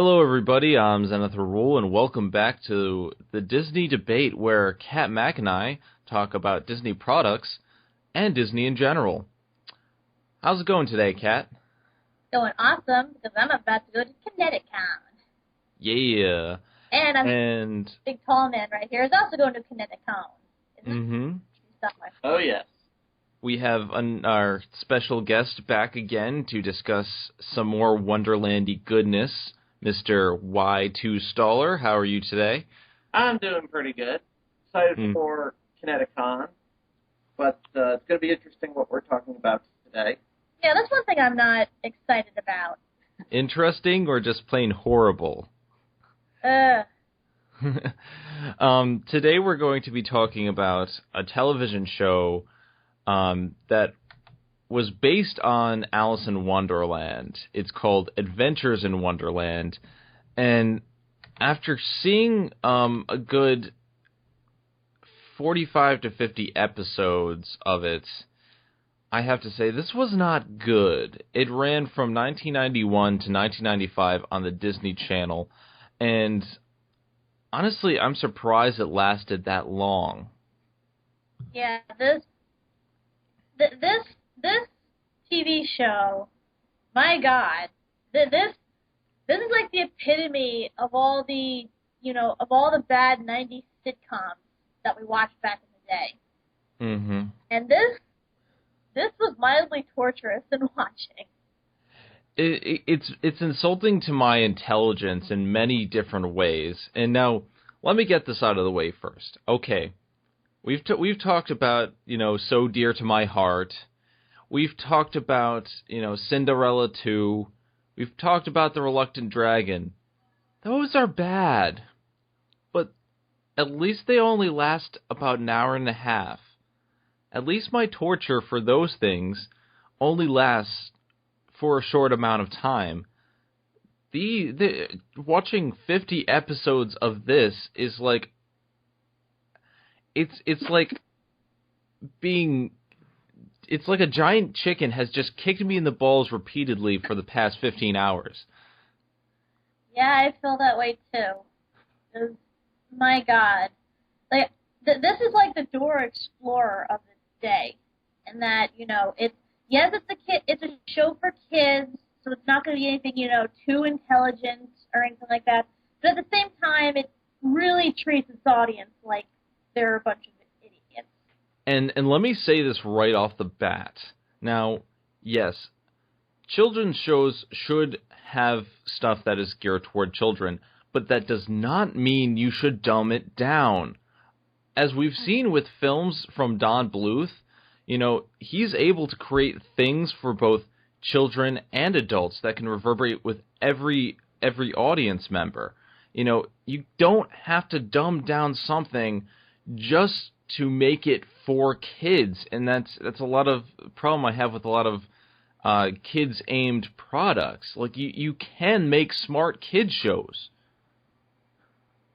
Hello, everybody. I'm Zenith, and welcome back to the Disney Debate, where Kat Mac and I talk about Disney products and Disney in general. How's it going today, Kat? Going awesome, because I'm about to go to ConnectiCon. Yeah. And big tall man right here is also going to ConnectiCon. Mm-hmm. Oh, yes. We have our special guest back again to discuss some more Wonderlandy goodness, Mr. Y2 Staller. How are you today? I'm doing pretty good. Excited for ConnectiCon, but it's going to be interesting what we're talking about today. Yeah, that's one thing I'm not excited about. Interesting or just plain horrible? Today we're going to be talking about a television show that was based on Alice in Wonderland. It's called Adventures in Wonderland. And after seeing a good 45 to 50 episodes of it, I have to say this was not good. It ran from 1991 to 1995 on the Disney Channel, and honestly, I'm surprised it lasted that long. Yeah, this TV show, my God, this is like the epitome of all the bad '90s sitcoms that we watched back in the day. Mm-hmm. And this was mildly torturous in watching. It's insulting to my intelligence in many different ways. And now, let me get this out of the way first. Okay, we've talked about, So Dear to My Heart. We've talked about, Cinderella 2. We've talked about The Reluctant Dragon. Those are bad. But at least they only last about an hour and a half. At least my torture for those things only lasts for a short amount of time. Watching 50 episodes of this is like... It's like being... It's like a giant chicken has just kicked me in the balls repeatedly for the past 15 hours. Yeah, I feel that way too. My God. Like, this is like the Dora Explorer of the day. And that, it's a show for kids, so it's not going to be anything, too intelligent or anything like that. But at the same time, it really treats its audience like they're a bunch of idiots. And let me say this right off the bat. Now, yes, children's shows should have stuff that is geared toward children, but that does not mean you should dumb it down. As we've seen with films from Don Bluth, he's able to create things for both children and adults that can reverberate with every audience member. You don't have to dumb down something just to make it for kids, and that's a lot of problem I have with a lot of kids-aimed products. Like, you can make smart kids shows.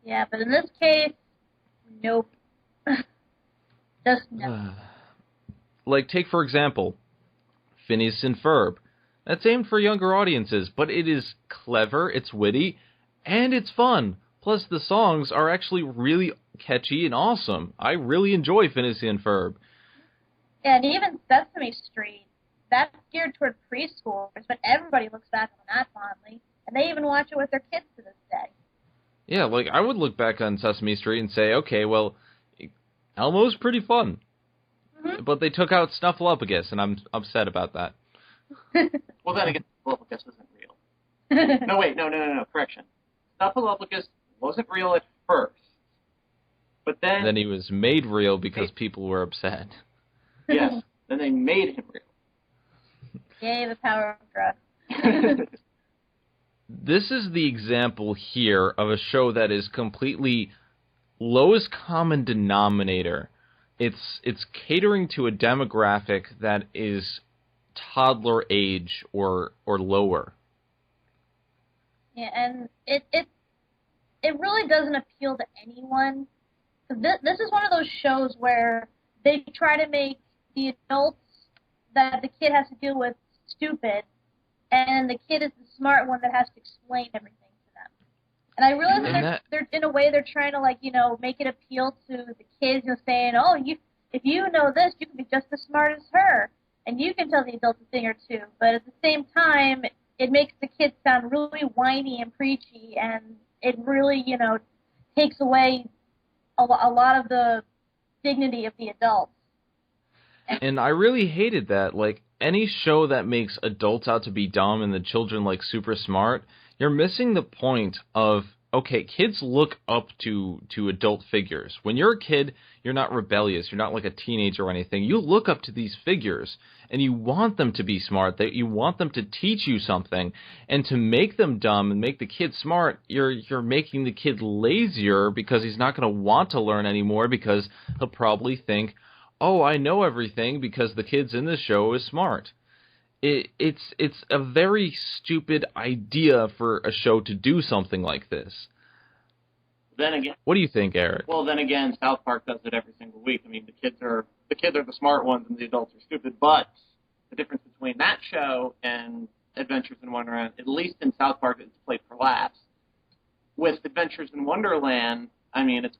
Yeah, but in this case, nope. Just no. Like, take, for example, Phineas and Ferb. That's aimed for younger audiences, but it is clever, it's witty, and it's fun. Plus, the songs are actually really catchy and awesome. I really enjoy Phineas and Ferb. Yeah, and even Sesame Street, that's geared toward preschoolers, but everybody looks back on that fondly, and they even watch it with their kids to this day. Yeah, like, I would look back on Sesame Street and say, okay, well, Elmo's pretty fun. Mm-hmm. But they took out Snuffleupagus, and I'm upset about that. Well, then again, Snuffleupagus isn't real. No, correction. Snuffleupagus wasn't real at first. But then he was made real because people were upset. Yes, then they made him real. Yay, the power of drugs. This is the example here of a show that is completely lowest common denominator. It's catering to a demographic that is toddler age or lower. Yeah, and it really doesn't appeal to anyone. This is one of those shows where they try to make the adults that the kid has to deal with stupid, and the kid is the smart one that has to explain everything to And I realize And that they're in a way they're trying to like, make it appeal to the kids, saying, oh, if you know this, you can be just as smart as her, and you can tell the adults a thing or two. But at the same time, it makes the kids sound really whiny and preachy, and it really, takes away a lot of the dignity of the adults. And I really hated that. Like, any show that makes adults out to be dumb and the children, like, super smart, you're missing the point of, okay, kids look up to adult figures. When you're a kid, you're not rebellious. You're not like a teenager or anything. You look up to these figures, and you want them to be smart. That you want them to teach you something. And to make them dumb and make the kid smart, you're making the kid lazier because he's not going to want to learn anymore because he'll probably think, oh, I know everything because the kids in this show is smart. It's a very stupid idea for a show to do something like this. Then again, what do you think, Eric? Well, then again, South Park does it every single week. I mean, the kids are the smart ones and the adults are stupid. But the difference between that show and Adventures in Wonderland, at least in South Park, it's played for laughs. With Adventures in Wonderland, I mean, it's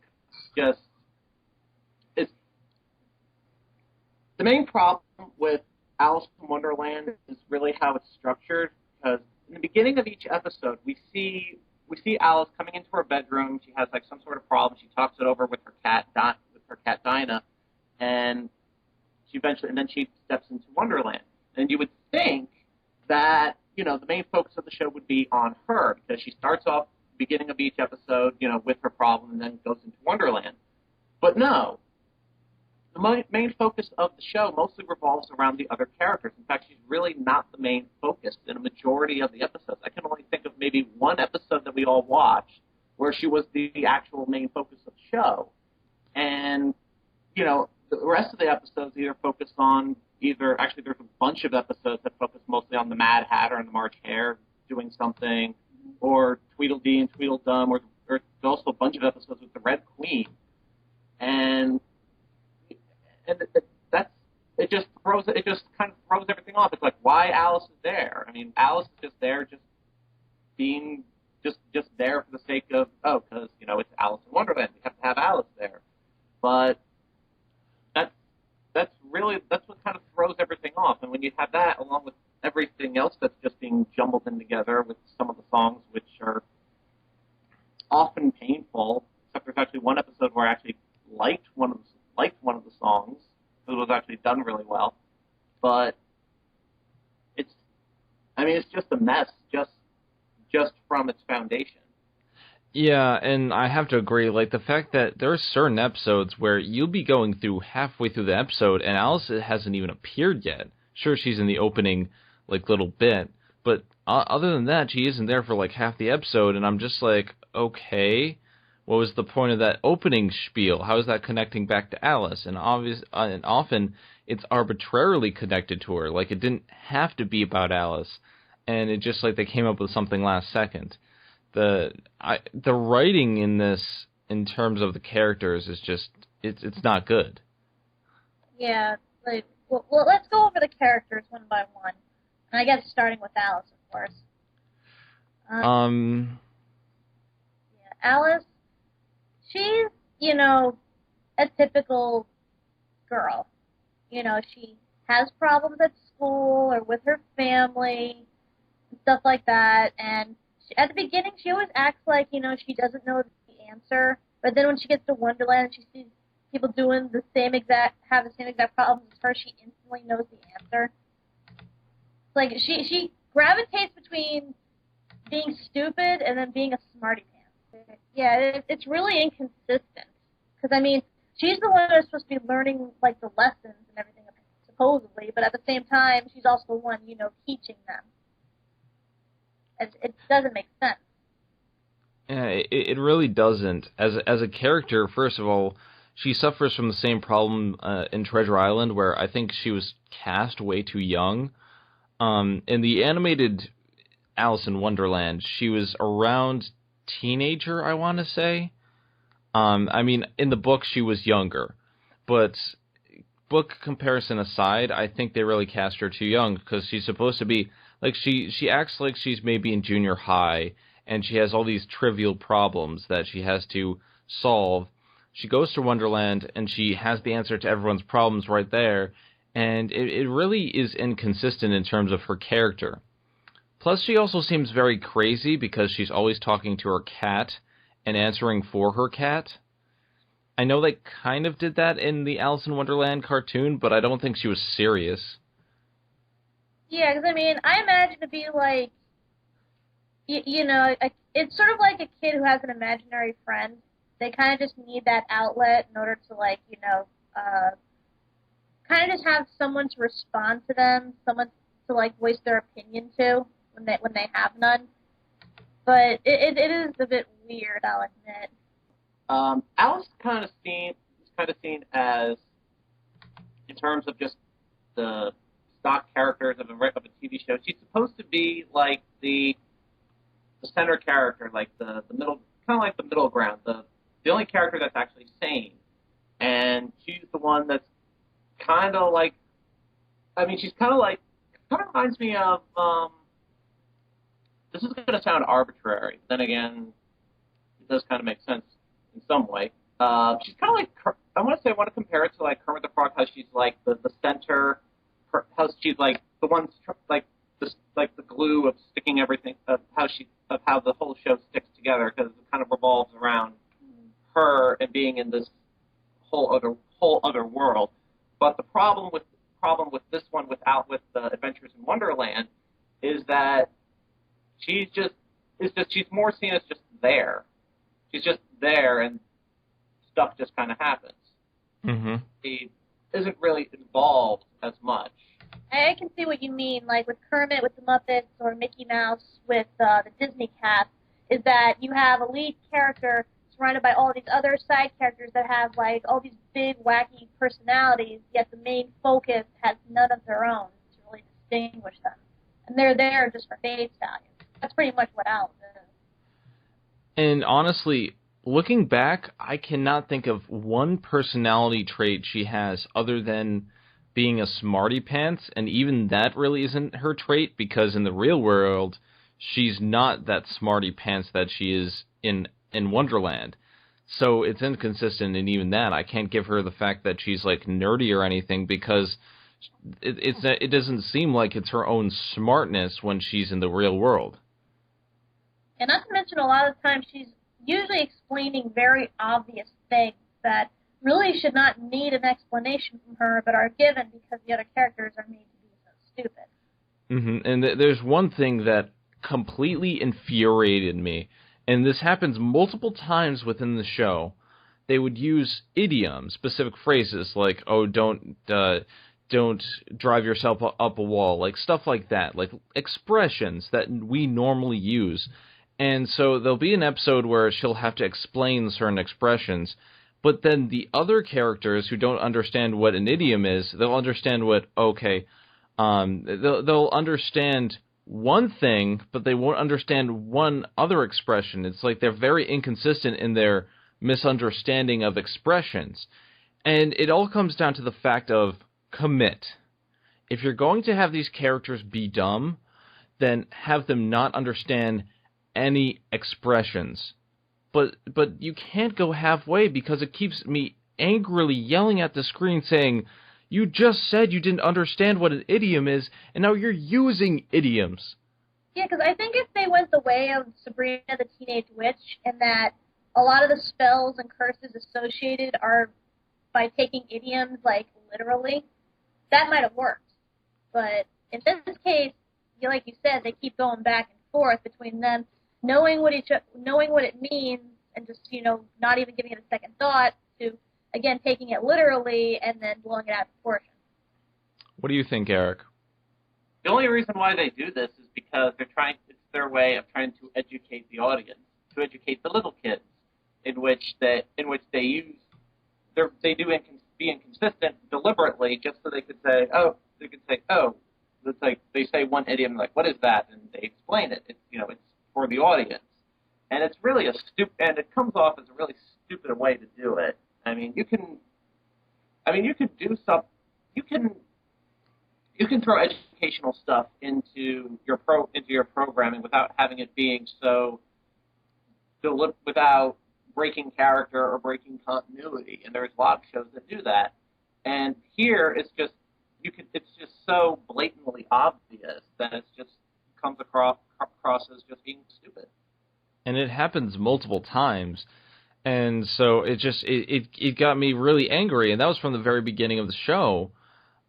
the main problem with Alice in Wonderland is really how it's structured, because in the beginning of each episode, we see Alice coming into her bedroom. She has like some sort of problem. She talks it over with her cat Dinah, and then she steps into Wonderland. And you would think that the main focus of the show would be on her, because she starts off the beginning of each episode, with her problem, and then goes into Wonderland. But no. The main focus of the show mostly revolves around the other characters. In fact, she's really not the main focus in a majority of the episodes. I can only think of maybe one episode that we all watched where she was the actual main focus of the show. And, the rest of the episodes either focus on actually there's a bunch of episodes that focus mostly on the Mad Hatter and the March Hare doing something, or Tweedledee and Tweedledum, or there's also a bunch of episodes with the Red Queen. And it just kind of throws everything off. It's like, why Alice is there? I mean, Alice is just there, just being just there for the sake of because it's Alice in Wonderland. We have to have Alice there. But that's what kind of throws everything off. And when you have that along with everything else that's just being jumbled in together with some of the songs which are often painful, except there's actually one episode where I actually liked one of the songs. It was actually done really well. But it's just a mess, just from its foundation. Yeah, and I have to agree, like, the fact that there are certain episodes where you'll be going through halfway through the episode and Alice hasn't even appeared yet. Sure, she's in the opening, like, little bit, but other than that, she isn't there for, like, half the episode, and I'm just like, okay, what was the point of that opening spiel? How is that connecting back to Alice? And often it's arbitrarily connected to her. Like, it didn't have to be about Alice, and it just like they came up with something last second. The writing in this, in terms of the characters, is just it's not good. Yeah, like well, let's go over the characters one by one, and I guess starting with Alice, of course. Yeah, Alice. She's, a typical girl. She has problems at school or with her family and stuff like that. And at the beginning, she always acts like, she doesn't know the answer. But then when she gets to Wonderland and she sees people doing have the same exact problems as her, she instantly knows the answer. It's like she gravitates between being stupid and then being a smarty pants. Yeah, it's really inconsistent. Because, she's the one who's supposed to be learning, like, the lessons and everything, supposedly, but at the same time, she's also the one, teaching them. It doesn't make sense. Yeah, it really doesn't. As a character, first of all, she suffers from the same problem in Treasure Island, where I think she was cast way too young. In the animated Alice in Wonderland, she was around teenager, I want to say. In the book, she was younger. But book comparison aside, I think they really cast her too young, because she's supposed to be, like, she acts like she's maybe in junior high, and she has all these trivial problems that she has to solve. She goes to Wonderland, and she has the answer to everyone's problems right there, and it really is inconsistent in terms of her character. Plus, she also seems very crazy because she's always talking to her cat and answering for her cat. I know they kind of did that in the Alice in Wonderland cartoon, but I don't think she was serious. Yeah, because, I mean, I imagine to be like, it's sort of like a kid who has an imaginary friend. They kind of just need that outlet in order to, like, kind of just have someone to respond to them, someone to, like, voice their opinion to when they have none. But it is a bit weird, I'll admit. Alice is kind of seen as, in terms of just the stock characters of a TV show, she's supposed to be like the center character, like the middle, kind of like the middle ground, the only character that's actually sane. And she's the one that's kind of like, I mean, she's kind of reminds me of, this is going to sound arbitrary, but then again, it does kind of make sense in some way. She's kind of like, I want to compare it to like Kermit the Frog, how she's like the center, how she's like the one, like the glue of sticking everything, of how the whole show sticks together, because it kind of revolves around her and being in this whole other world. But the problem with this one with the Adventures in Wonderland is that she's more seen as just there. She's just there, and stuff just kind of happens. Mm-hmm. She isn't really involved as much. I can see what you mean, like with Kermit with the Muppets or Mickey Mouse with the Disney cast, is that you have a lead character surrounded by all these other side characters that have like all these big wacky personalities, yet the main focus has none of their own to really distinguish them. And they're there just for face value. That's pretty much what Alice is. And honestly, looking back, I cannot think of one personality trait she has other than being a smarty pants, and even that really isn't her trait, because in the real world, she's not that smarty pants that she is in Wonderland. So it's inconsistent in even that. I can't give her the fact that she's like nerdy or anything, because it doesn't seem like it's her own smartness when she's in the real world. And not to mention, a lot of the time she's usually explaining very obvious things that really should not need an explanation from her, but are given because the other characters are made to be so stupid. Mm-hmm. And there's one thing that completely infuriated me, and this happens multiple times within the show. They would use idioms, specific phrases like, oh, don't drive yourself up a wall, like stuff like that, like expressions that we normally use. And so there'll be an episode where she'll have to explain certain expressions, but then the other characters who don't understand what an idiom is, they'll understand they'll understand one thing, but they won't understand one other expression. It's like they're very inconsistent in their misunderstanding of expressions. And it all comes down to the fact of commit. If you're going to have these characters be dumb, then have them not understand any expressions. But you can't go halfway, because it keeps me angrily yelling at the screen saying, you just said you didn't understand what an idiom is, and now you're using idioms. Yeah, because I think if they went the way of Sabrina the Teenage Witch, and that a lot of the spells and curses associated are by taking idioms, like, literally, that might have worked. But in this case, like you said, they keep going back and forth between them knowing what it means, and just, not even giving it a second thought, to, again, taking it literally and then blowing it out of proportion. What do you think, Eric? The only reason why they do this is because it's their way of trying to educate the audience, to educate the little kids, in which they be inconsistent deliberately, just so they could say, it's like they say one idiom, like, what is that? And they explain it. It's for the audience. And it's really and it comes off as a really stupid way to do it. You can throw educational stuff into your programming without having it being so without breaking character or breaking continuity. And there's a lot of shows that do that. And here it's just so blatantly obvious that it just comes across as just being stupid. And it happens multiple times. And so it got me really angry, and that was from the very beginning of the show.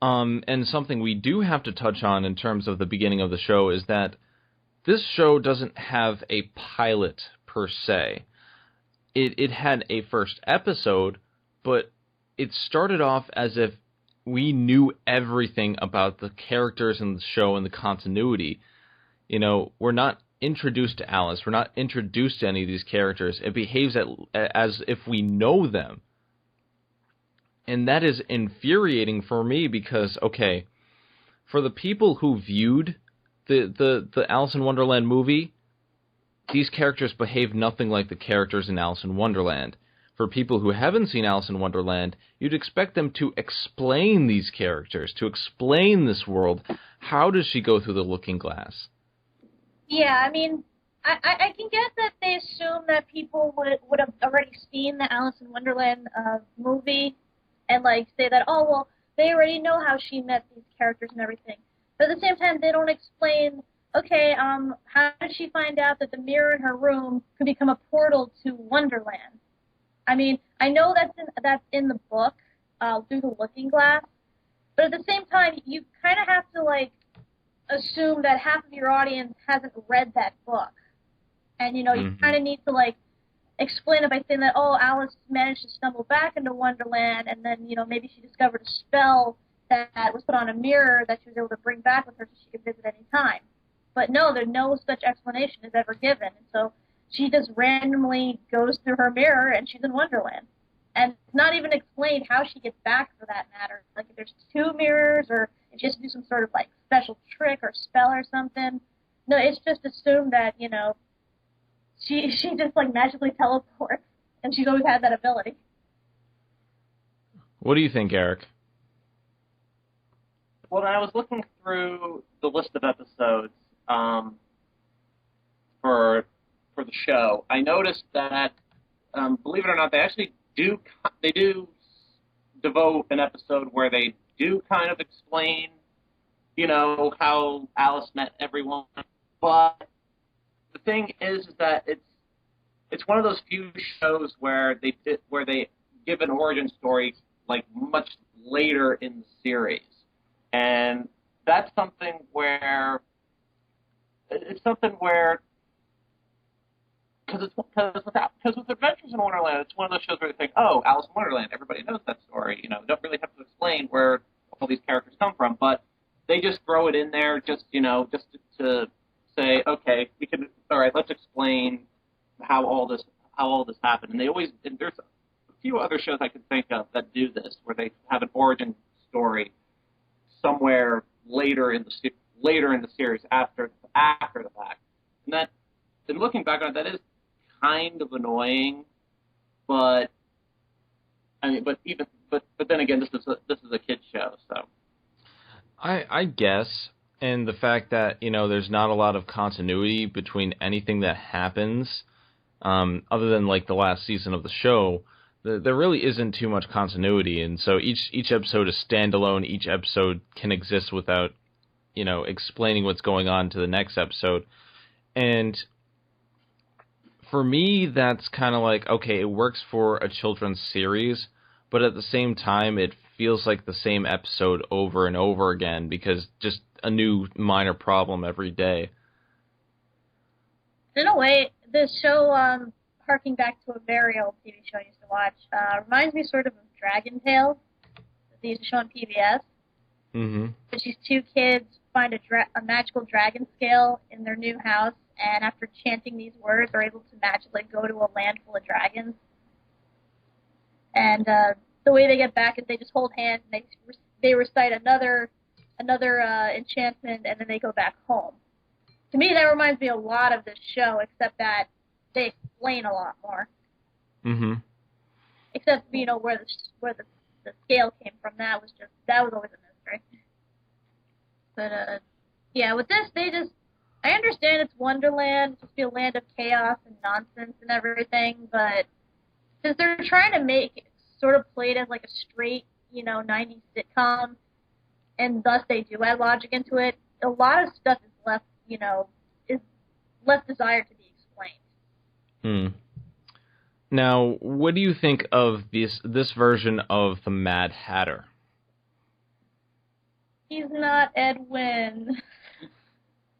And something we do have to touch on in terms of the beginning of the show is that this show doesn't have a pilot per se. It had a first episode, but it started off as if we knew everything about the characters in the show and the continuity. You know, we're not introduced to Alice. We're not introduced to any of these characters. It behaves as if we know them. And that is infuriating for me because, okay, for the people who viewed the Alice in Wonderland movie, these characters behave nothing like the characters in Alice in Wonderland. For people who haven't seen Alice in Wonderland, you'd expect them to explain these characters, to explain this world. How does she go through the looking glass? Yeah, I mean, I can get that they assume that people would have already seen the Alice in Wonderland movie and, like, say that, oh, well, they already know how she met these characters and everything. But at the same time, they don't explain, okay, how did she find out that the mirror in her room could become a portal to Wonderland? I mean, I know that's in the book, through the looking glass, but at the same time, you kind of have to, like, assume that half of your audience hasn't read that book. And, you know, you kind of need to, like, explain it by saying that, oh, Alice managed to stumble back into Wonderland, and then, you know, maybe she discovered a spell that was put on a mirror that she was able to bring back with her so she could visit any time. But no, no such explanation is ever given. And so she just randomly goes through her mirror and she's in Wonderland. And it's not even explained how she gets back, for that matter. Like, if there's two mirrors, or if she has to do some sort of, like, special trick or spell or something. No, it's just assumed that, you know, she just, like, magically teleports, and she's always had that ability. What do you think, Eric? Well, when I was looking through the list of episodes for the show, I noticed that, believe it or not, they do devote an episode where they do kind of explain, you know, how Alice met everyone. But the thing is that it's one of those few shows where they give an origin story, like, much later in the series. And that's something where because with Adventures in Wonderland, it's one of those shows where they think, oh, Alice in Wonderland, everybody knows that story. You know, you don't really have to explain where all these characters come from, but they just throw it in there just to say, okay, all right, let's explain how all this happened. And there's a few other shows I can think of that do this, where they have an origin story somewhere later in the series after the fact. And looking back on it, that is kind of annoying, but I mean, but then again, this is a kid's show, so. I guess, and the fact that, you know, there's not a lot of continuity between anything that happens, other than, like, the last season of the show, there really isn't too much continuity, and so each episode is standalone. Each episode can exist without, you know, explaining what's going on to the next episode, and for me, that's kind of like, okay, it works for a children's series, but at the same time, it feels like the same episode over and over again, because just a new minor problem every day. In a way, this show, harking back to a very old TV show I used to watch, reminds me sort of Dragon Tales, that they used to show on PBS. Mm-hmm. But these two kids find a magical dragon scale in their new house, and after chanting these words, they're able to magically go to a land full of dragons. And the way they get back is they just hold hands and they recite another enchantment, and then they go back home. To me, that reminds me a lot of this show, except that they explain a lot more. Mm-hmm. Except, you know, where the scale came from. That was always a mystery. But yeah, with this, I understand it's Wonderland, it's supposed to be a land of chaos and nonsense and everything, but since they're trying to make it sort of played as like a straight, 90s sitcom, and thus they do add logic into it, a lot of stuff is left, is left desired to be explained. Now, what do you think of this version of the Mad Hatter? He's not Edwin.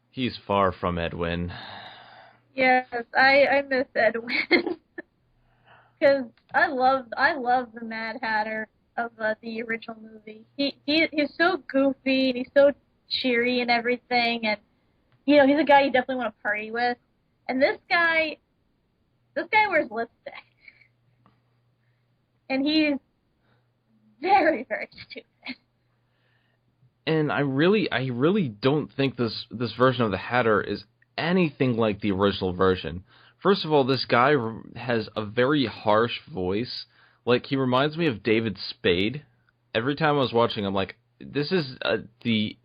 He's far from Edwin. Yes, I miss Edwin. Because I love the Mad Hatter of the original movie. He's so goofy and he's so cheery and everything, and he's a guy you definitely want to party with. And this guy wears lipstick, and he's very, very stupid. And I really don't think this version of the Hatter is anything like the original version. First of all, this guy has a very harsh voice. Like, he reminds me of David Spade. Every time I was watching, I'm like, this is the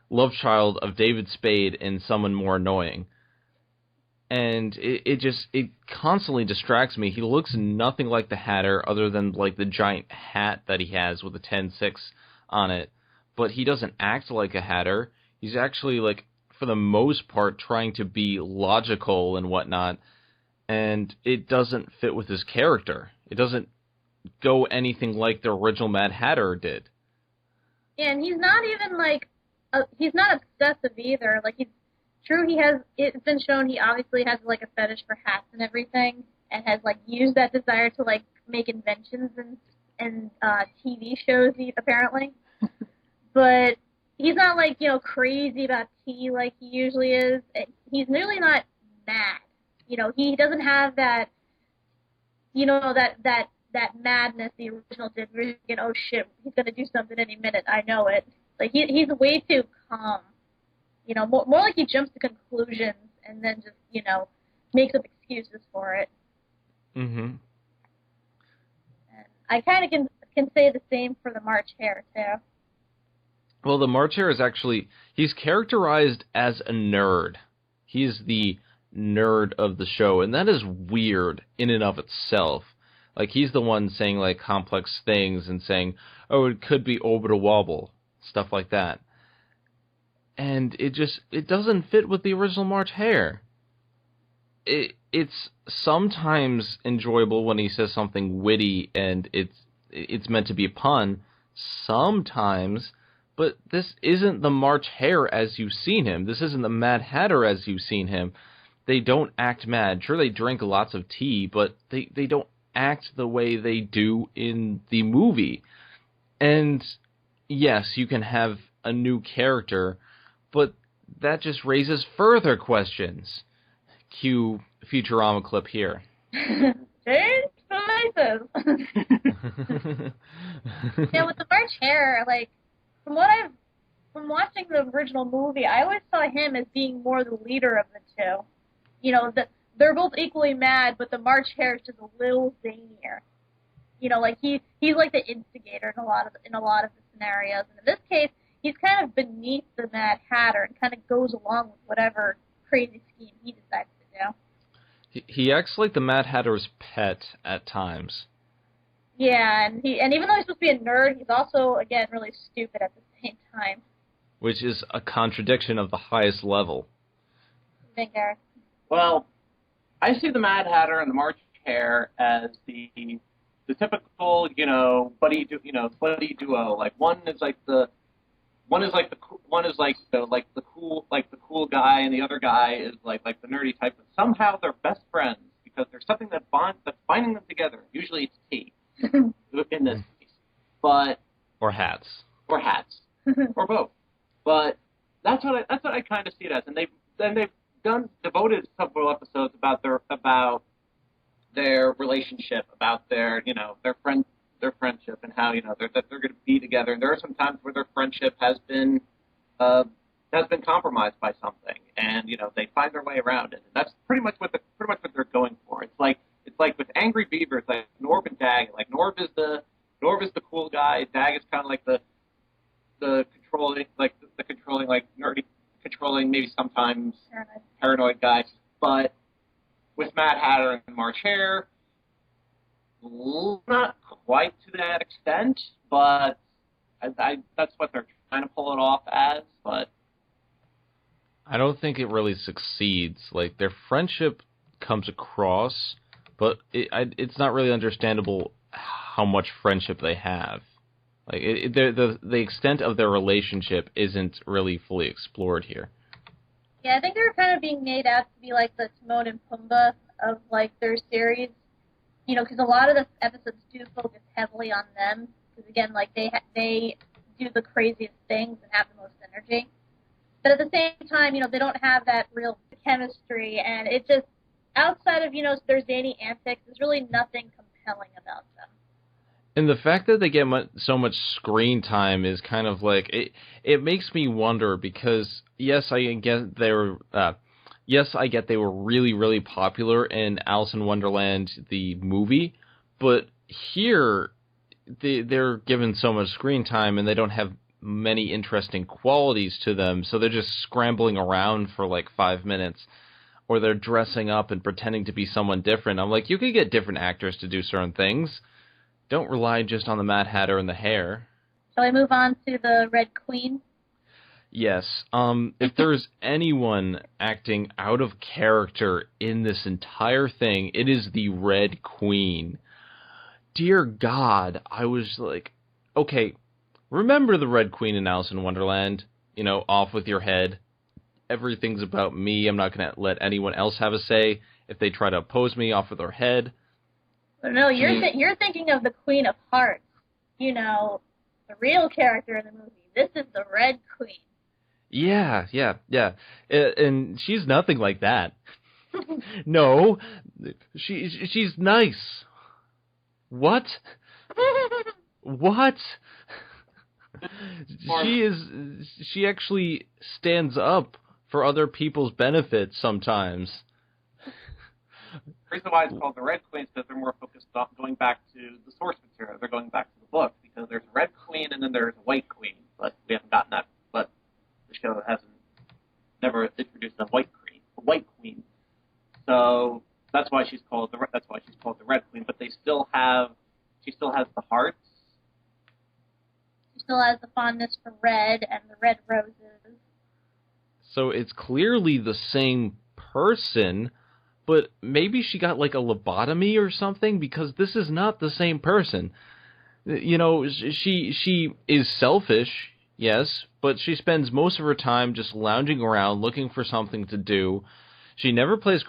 love child of David Spade and someone more annoying. And it constantly distracts me. He looks nothing like the Hatter other than, like, the giant hat that he has with a 10-6 on it. But he doesn't act like a Hatter. He's actually, like, for the most part, trying to be logical and whatnot. And it doesn't fit with his character. It doesn't go anything like the original Mad Hatter did. Yeah, and he's not even, like, he's not obsessive either. Like, it's been shown he obviously has, like, a fetish for hats and everything, and has, like, used that desire to, like, make inventions in TV shows, apparently. But he's not, like, crazy about tea like he usually is. He's really not mad. He doesn't have that, that madness the original did. Where oh shit, he's gonna do something any minute. I know it. Like he's way too calm. More like he jumps to conclusions and then just makes up excuses for it. Mm-hmm. And I kind of can say the same for the March Hare too. Well, the March Hare is actually, he's characterized as a nerd. He's the nerd of the show, and that is weird in and of itself. Like, he's the one saying, like, complex things and saying, oh, it could be orbital wobble, stuff like that. And it doesn't fit with the original March Hare. It's sometimes enjoyable when he says something witty and it's meant to be a pun. Sometimes... But this isn't the March Hare as you've seen him. This isn't the Mad Hatter as you've seen him. They don't act mad. Sure, they drink lots of tea, but they don't act the way they do in the movie. And yes, you can have a new character, but that just raises further questions. Cue Futurama clip here. Change places. Yeah, with the March Hare, like, from watching the original movie, I always saw him as being more the leader of the two. They're both equally mad, but the March Hare is just a little zanier. Like he's like the instigator in a lot of the scenarios. And in this case, he's kind of beneath the Mad Hatter and kind of goes along with whatever crazy scheme he decides to do. He acts like the Mad Hatter's pet at times. Yeah, and even though he's supposed to be a nerd, he's also, again, really stupid at the same time. Which is a contradiction of the highest level. Gareth? Well, I see the Mad Hatter and the March Hare as the typical, buddy duo. Like one is like the cool guy, and the other guy is like the nerdy type. But somehow they're best friends because there's something that's binding them together. Usually it's tea. In this case, or hats, or both. But that's what I kind of see it as, and they've devoted several episodes about their relationship, about their friendship, and how they're going to be together. And there are some times where their friendship has been compromised by something, and they find their way around it. And that's pretty much what they're going for. It's like with Angry Beaver, it's like Norb and Dag. Like Norb is the cool guy. Dag is kind of like the controlling, like nerdy, controlling maybe some sometimes paranoid guy. But with Mad Hatter and March Hare, not quite to that extent, but that's what they're trying to pull it off as. But I don't think it really succeeds. Like, their friendship comes across, but it's not really understandable how much friendship they have. Like, the extent of their relationship isn't really fully explored here. Yeah, I think they're kind of being made out to be like the Timon and Pumbaa of, like, their series. You know, because a lot of the episodes do focus heavily on them. Because, again, like, they do the craziest things and have the most energy. But at the same time, you know, they don't have that real chemistry. And it just, outside of, you know, their zany antics, there's really nothing compelling about them. And the fact that they get so much screen time is kind of like, it makes me wonder, because yes, I get they were really, really popular in Alice in Wonderland, the movie, but here they're given so much screen time and they don't have many interesting qualities to them, so they're just scrambling around for like 5 minutes, or they're dressing up and pretending to be someone different. I'm like, you could get different actors to do certain things. Don't rely just on the Mad Hatter and the hair. Shall I move on to the Red Queen? Yes. If there's anyone acting out of character in this entire thing, it is the Red Queen. Dear God, I was like, okay, remember the Red Queen in Alice in Wonderland? You know, off with your head. Everything's about me. I'm not going to let anyone else have a say. If they try to oppose me, off with their head. No, you're thinking of the Queen of Hearts. You know, the real character in the movie. This is the Red Queen. Yeah. And she's nothing like that. No, she's nice. What? What? She actually stands up for other people's benefits sometimes. The reason why it's called the Red Queen is because they're more focused on going back to the source material. They're going back to the book, because there's a Red Queen and then there's a White Queen, but we haven't gotten that. But the show never introduced a White Queen. So that's why she's called the Red Queen. But she still has the hearts. She still has the fondness for red and the red roses. So it's clearly the same person. But maybe she got like a lobotomy or something, because this is not the same person. You know, she is selfish, yes, but she spends most of her time just lounging around looking for something to do. She never plays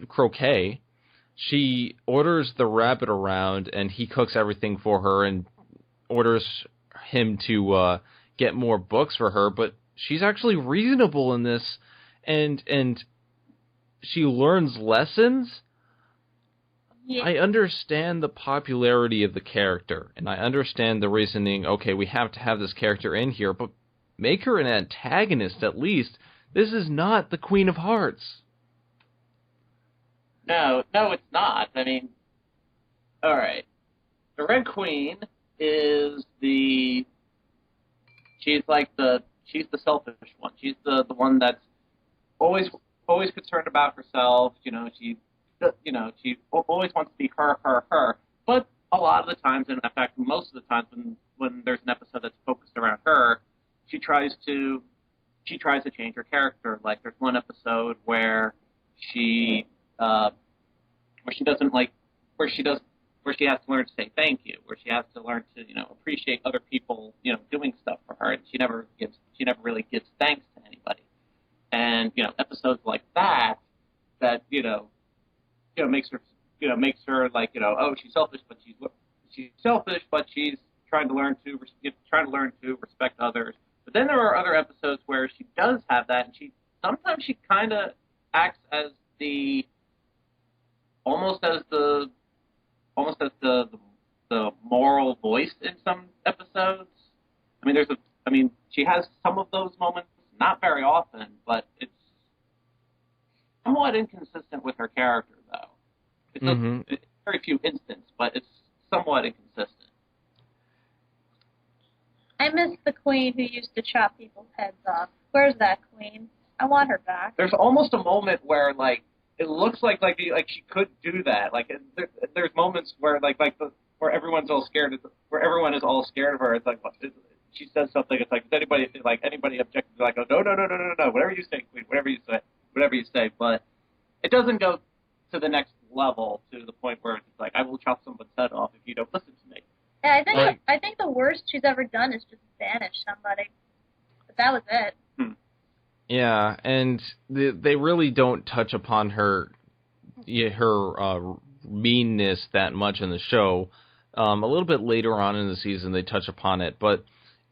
croquet. She orders the rabbit around, and he cooks everything for her and orders him to get more books for her. But she's actually reasonable in this, and she learns lessons. Yeah. I understand the popularity of the character, and I understand the reasoning, okay, we have to have this character in here, but make her an antagonist at least. This is not the Queen of Hearts. No, it's not. I mean, alright. The Red Queen is she's the selfish one. She's the one that's always concerned about herself. You know, she always wants to be her. But a lot of the times, and in fact, most of the times, when there's an episode that's focused around her, she tries to change her character. Like, there's one episode where she has to learn to say thank you, where she has to learn to, you know, appreciate other people, you know, doing stuff for her, and she never really gives thanks to anybody. And, you know, episodes like that makes her like, you know, oh, she's selfish, but she's trying to learn to respect others. But then there are other episodes where she does have that, and sometimes she kind of acts as almost as the moral voice in some episodes. I mean, she has some of those moments, not very often, but it's somewhat inconsistent with her character, though. It's very few instances, but it's somewhat inconsistent. I miss the Queen who used to chop people's heads off. Where's that Queen? I want her back. There's almost a moment where, like, it looks like she could do that. Like, there's moments where, where everyone's all scared, where everyone is all scared of her. It's like, she says something, it's like, does anybody object? Like, oh, no, whatever you say, Queen, whatever you say. But it doesn't go to the next level, to the point where it's like, I will chop someone's head off if you don't listen to me. Yeah, I think the worst she's ever done is just banish somebody. But that was it. Yeah, and they really don't touch upon her meanness that much in the show. A little bit later on in the season, they touch upon it, but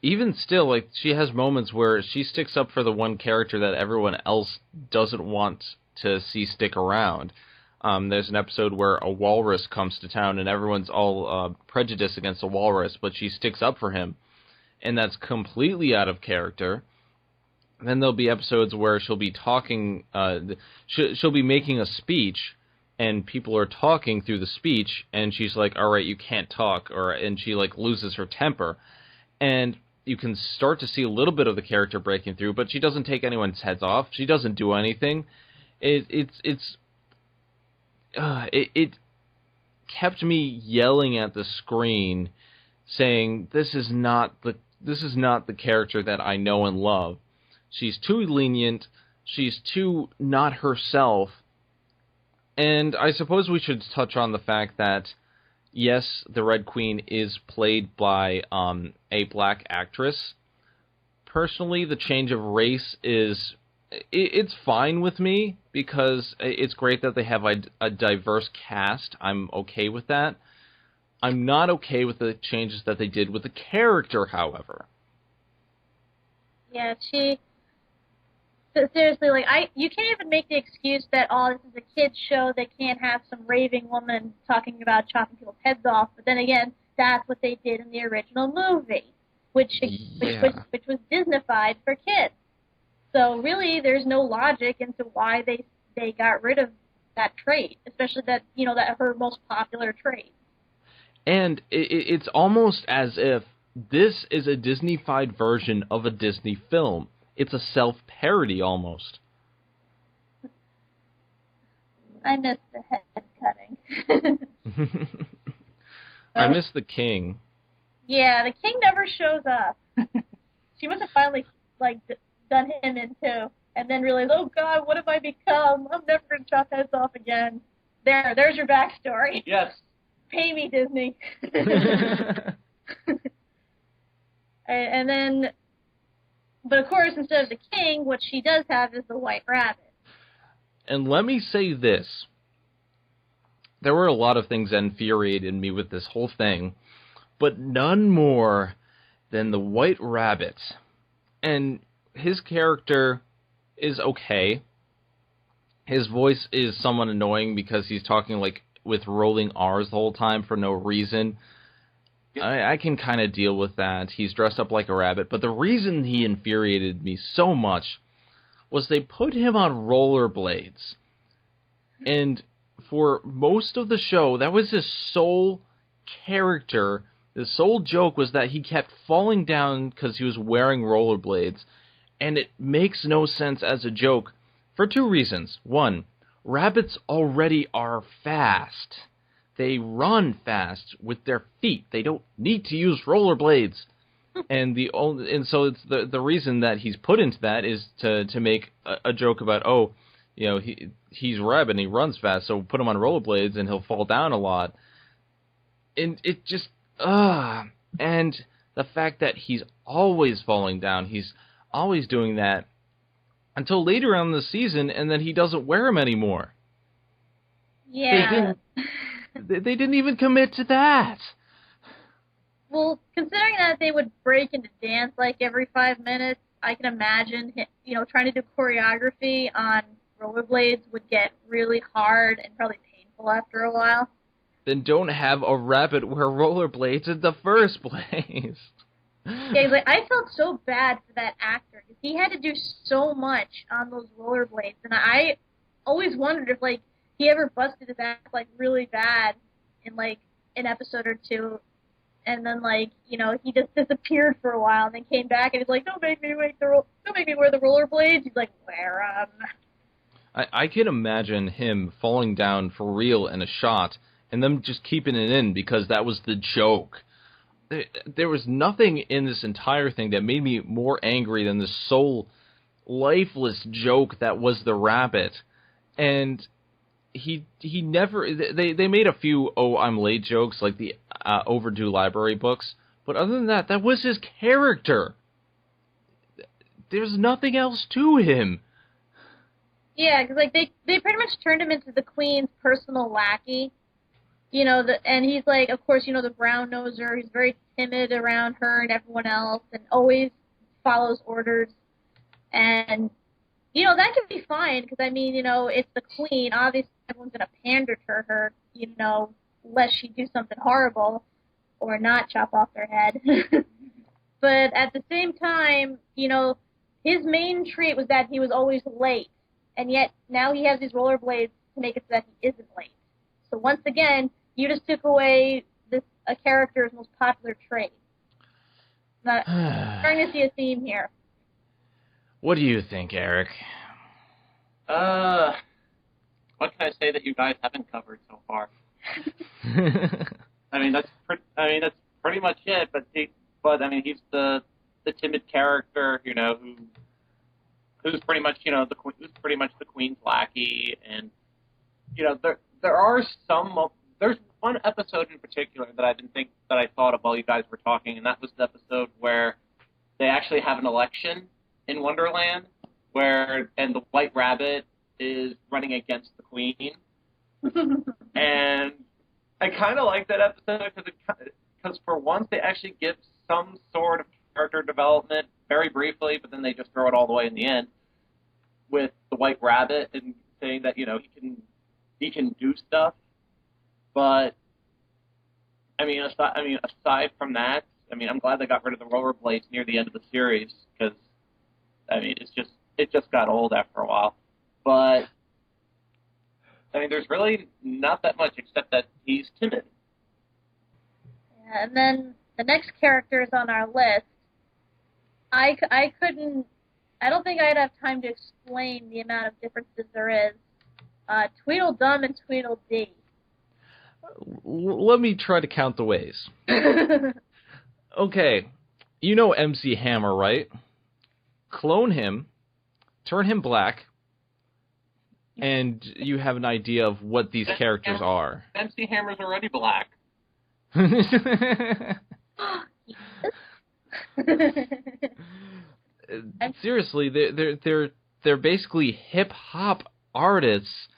even still, like, she has moments where she sticks up for the one character that everyone else doesn't want to see stick around. There's an episode where a walrus comes to town, and everyone's all prejudiced against the walrus, but she sticks up for him, and that's completely out of character. Then there'll be episodes where she'll be talking, she'll be making a speech, and people are talking through the speech, and she's like, all right, you can't talk, and she, like, loses her temper. And you can start to see a little bit of the character breaking through, but she doesn't take anyone's heads off. She doesn't do anything. It kept me yelling at the screen, saying, this is not the character that I know and love. She's too lenient. She's too not herself. And I suppose we should touch on the fact that, yes, the Red Queen is played by a black actress. Personally, the change of race it's fine with me, because it's great that they have a diverse cast. I'm okay with that. I'm not okay with the changes that they did with the character, however. Yeah, but seriously, like, you can't even make the excuse that, oh, this is a kid's show, they can't have some raving woman talking about chopping people's heads off. But then again, that's what they did in the original movie, which was Disneyfied for kids. So really, there's no logic into why they got rid of that trait, especially that her most popular trait. And it's almost as if this is a Disneyfied version of a Disney film. It's a self-parody, almost. I miss the head cutting. I miss the king. Yeah, the king never shows up. She must have finally, like, done him in too, and then realized, oh God, what have I become? I'm never going to chop heads off again. There's your backstory. Yes. Pay me, Disney. And then... But of course, instead of the king, what she does have is the white rabbit. And let me say this. There were a lot of things that infuriated me with this whole thing, but none more than the white rabbit. And his character is okay. His voice is somewhat annoying because he's talking, like, with rolling R's the whole time for no reason. I can kind of deal with that. He's dressed up like a rabbit. But the reason he infuriated me so much was they put him on rollerblades. And for most of the show, that was his sole character. The sole joke was that he kept falling down because he was wearing rollerblades. And it makes no sense as a joke for two reasons. One, rabbits already are fast. They run fast with their feet. They don't need to use rollerblades. And so it's the reason that he's put into that is to make a joke about, oh, he's a rabbit and he runs fast, so put him on rollerblades and he'll fall down a lot. And it just and the fact that he's always falling down, he's always doing that until later on in the season, and then he doesn't wear them anymore. Yeah. They didn't even commit to that. Well, considering that they would break into dance like every 5 minutes, I can imagine, trying to do choreography on rollerblades would get really hard and probably painful after a while. Then don't have a rabbit wear rollerblades in the first place. Yeah, like, I felt so bad for that actor because he had to do so much on those rollerblades, and I always wondered if, like, he ever busted his ass, like, really bad in, like, an episode or two. and then like he just disappeared for a while, and then came back, and he's like, don't make me wear the rollerblades. He's like, wear 'em. I can imagine him falling down for real in a shot, and them just keeping it in because that was the joke. There was nothing in this entire thing that made me more angry than this soul lifeless joke that was the rabbit. And he never, they made a few I'm late jokes like the overdue library books, but other than that was his character. There's nothing else to him. Yeah, because like they pretty much turned him into the Queen's personal lackey. And he's like, of course, the brown noser. He's very timid around her and everyone else, and always follows orders. And that can be fine because I mean, it's the Queen. Obviously, everyone's gonna pander to her, lest she do something horrible or not chop off their head. But at the same time, his main trait was that he was always late, and yet now he has these rollerblades to make it so that he isn't late. So once again, you just took away a character's most popular trait. Starting to see a theme here. What do you think, Eric? What can I say that you guys haven't covered so far? I mean, that's pretty much it. But he's the timid character, who's pretty much the Queen's lackey, and there are there's one episode in particular that I thought of while you guys were talking, and that was the episode where they actually have an election in Wonderland, and the White Rabbit is running against the Queen, and I kind of like that episode because for once they actually give some sort of character development very briefly, but then they just throw it all the way in the end with the White Rabbit and saying that he can do stuff. But aside from that, I'm glad they got rid of the rollerblades near the end of the series because it just got old after a while. But there's really not that much except that he's timid. Yeah, and then the next characters on our list, I don't think I'd have time to explain the amount of differences there is. Tweedledum and Tweedledee. Let me try to count the ways. Okay, MC Hammer, right? Clone him, turn him black, and you have an idea of what these characters are. MC Hammer's already black. Seriously, they're basically hip hop artists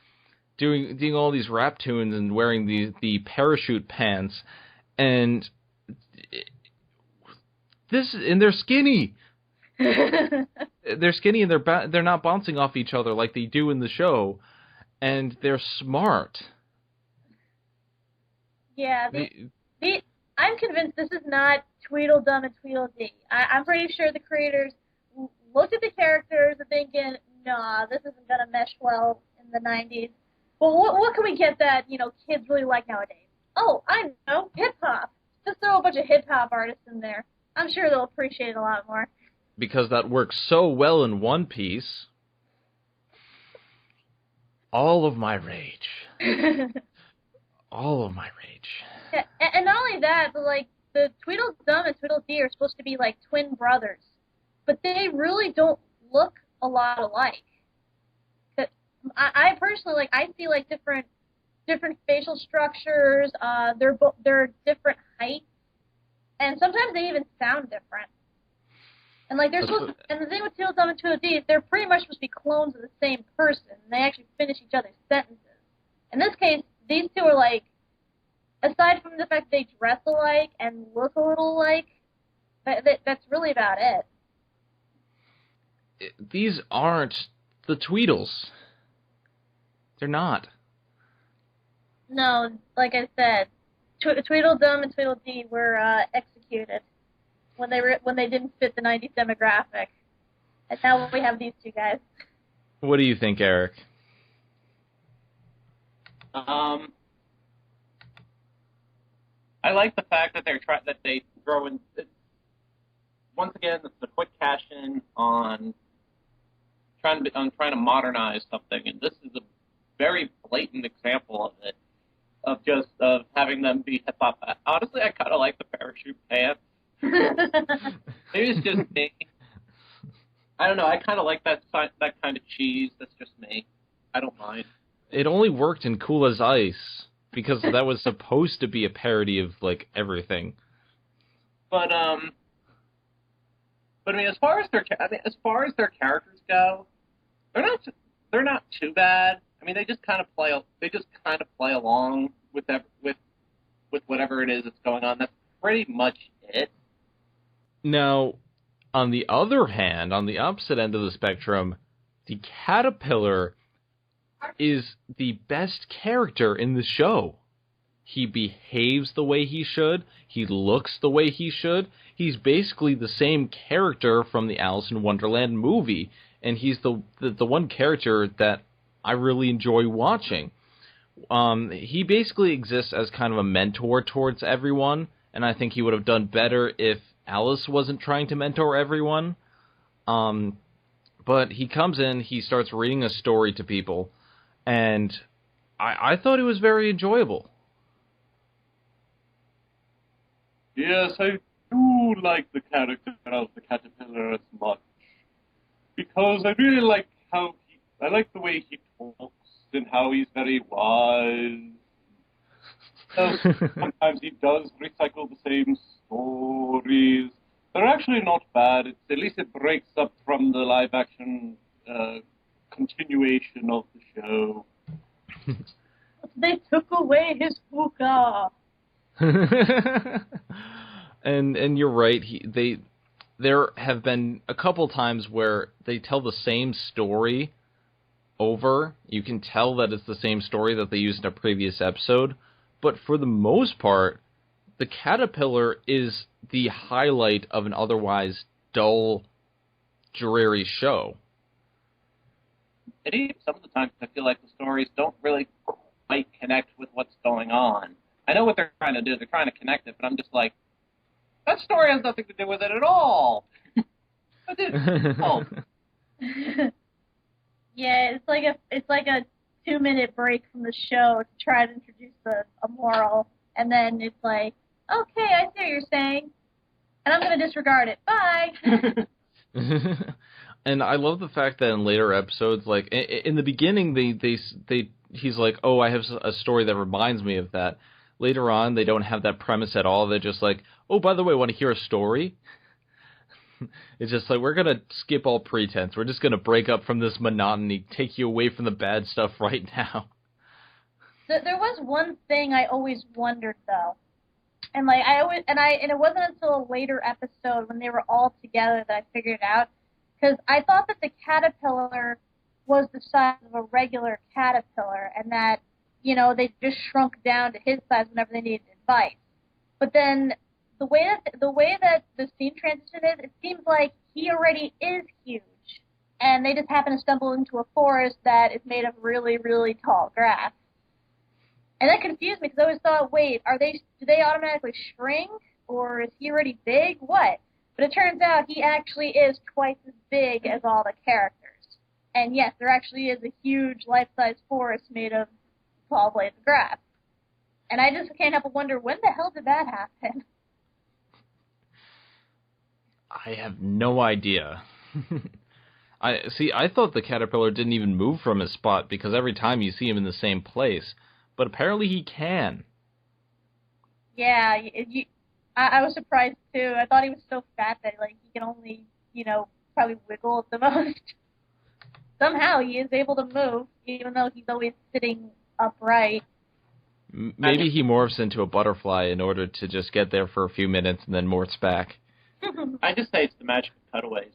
doing all these rap tunes and wearing the parachute pants, and they're skinny. They're skinny and they're not bouncing off each other like they do in the show, and they're smart. Yeah, I'm convinced this is not Tweedledum and Tweedledee. I'm pretty sure the creators looked at the characters and thinking, nah, this isn't gonna mesh well in the 90s. Well, what can we get that kids really like nowadays? Oh, I know, hip hop. Just throw a bunch of hip hop artists in there. I'm sure they'll appreciate it a lot more. Because that works so well in One Piece. All of my rage. All of my rage. Yeah, and not only that, but like the Tweedledum and Tweedledee are supposed to be like twin brothers, but they really don't look a lot alike. I personally I see like different facial structures. They're different heights, and sometimes they even sound different. And like and the thing with Tweedledum and Tweedledee is they're pretty much supposed to be clones of the same person, and they actually finish each other's sentences. In this case, these two are like, aside from the fact they dress alike and look a little alike, that's really about it. These aren't the Tweedles. They're not. No, like I said, Tweedledum and Tweedledee were executed when they didn't fit the 90s demographic. And now we have these two guys. What do you think, Eric? I I like the fact that they throw in. Once again, it's a quick cash in on trying to modernize something, and this is a very blatant example of it. Of having them be hip hop. Honestly, I kind of like the parachute pants. Maybe it's just me. I don't know. I kind of like that kind of cheese. That's just me. I don't mind. It only worked in Cool as Ice because that was supposed to be a parody of like everything. But I mean, as far as their characters go, they're not too bad. I mean, they just kind of play along with whatever it is that's going on. That's pretty much it. Now, on the other hand, on the opposite end of the spectrum, the Caterpillar is the best character in the show. He behaves the way he should. He looks the way he should. He's basically the same character from the Alice in Wonderland movie, and he's the one character that I really enjoy watching. He basically exists as kind of a mentor towards everyone, and I think he would have done better if Alice wasn't trying to mentor everyone. But he comes in, he starts reading a story to people, and I thought it was very enjoyable. Yes, I do like the character of the Caterpillar as much, because I really like I like the way he talks and how he's very wise. Sometimes he does recycle the same stories. They're actually not bad. At least it breaks up from the live-action continuation of the show. They took away his hookah. and you're right. There have been a couple times where they tell the same story over. You can tell that it's the same story that they used in a previous episode, but for the most part, the Caterpillar is the highlight of an otherwise dull, dreary show. And even some of the times I feel like the stories don't really quite connect with what's going on. I know what they're trying to do. They're trying to connect it, but I'm just like, that story has nothing to do with it at all. Yeah, it's like a 2-minute break from the show to try to introduce a moral, and then it's like, okay, I see what you're saying, and I'm going to disregard it. Bye. And I love the fact that in later episodes, like in the beginning, he's like, oh, I have a story that reminds me of that. Later on, they don't have that premise at all. They're just like, oh, by the way, want to hear a story? It's just like, we're going to skip all pretense. We're just going to break up from this monotony, take you away from the bad stuff right now. There was one thing I always wondered, though. And it wasn't until a later episode when they were all together that I figured it out. Because I thought that the caterpillar was the size of a regular caterpillar, and that, you know, they just shrunk down to his size whenever they needed advice. But then the way that the scene transition is, it seems like he already is huge, and they just happen to stumble into a forest that is made of really, really tall grass. And that confused me because I always thought, wait, do they automatically shrink, or is he already big? What? But it turns out he actually is twice as big as all the characters. And yes, there actually is a huge life-size forest made of tall blades of grass. And I just can't help but wonder, when the hell did that happen? I have no idea. I thought the caterpillar didn't even move from his spot because every time you see him in the same place. But apparently he can. Yeah, I was surprised too. I thought he was so fat that he can only, probably wiggle at the most. Somehow he is able to move, even though he's always sitting upright. Maybe he morphs into a butterfly in order to just get there for a few minutes and then morphs back. I just say it's the magic of cutaways.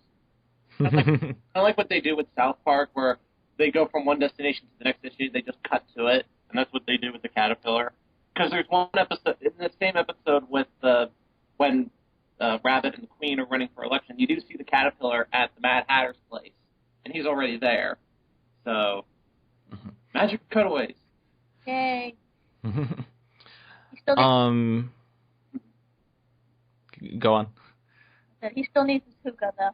I like what they do with South Park, where they go from one destination to the next destination, they just cut to it, and that's what they do with the caterpillar. Because there's one episode, in the same episode with when Rabbit and the Queen are running for election, you do see the caterpillar at the Mad Hatter's place, and he's already there. So, magic cutaways. Yay. Go on. He still needs his hookah, though.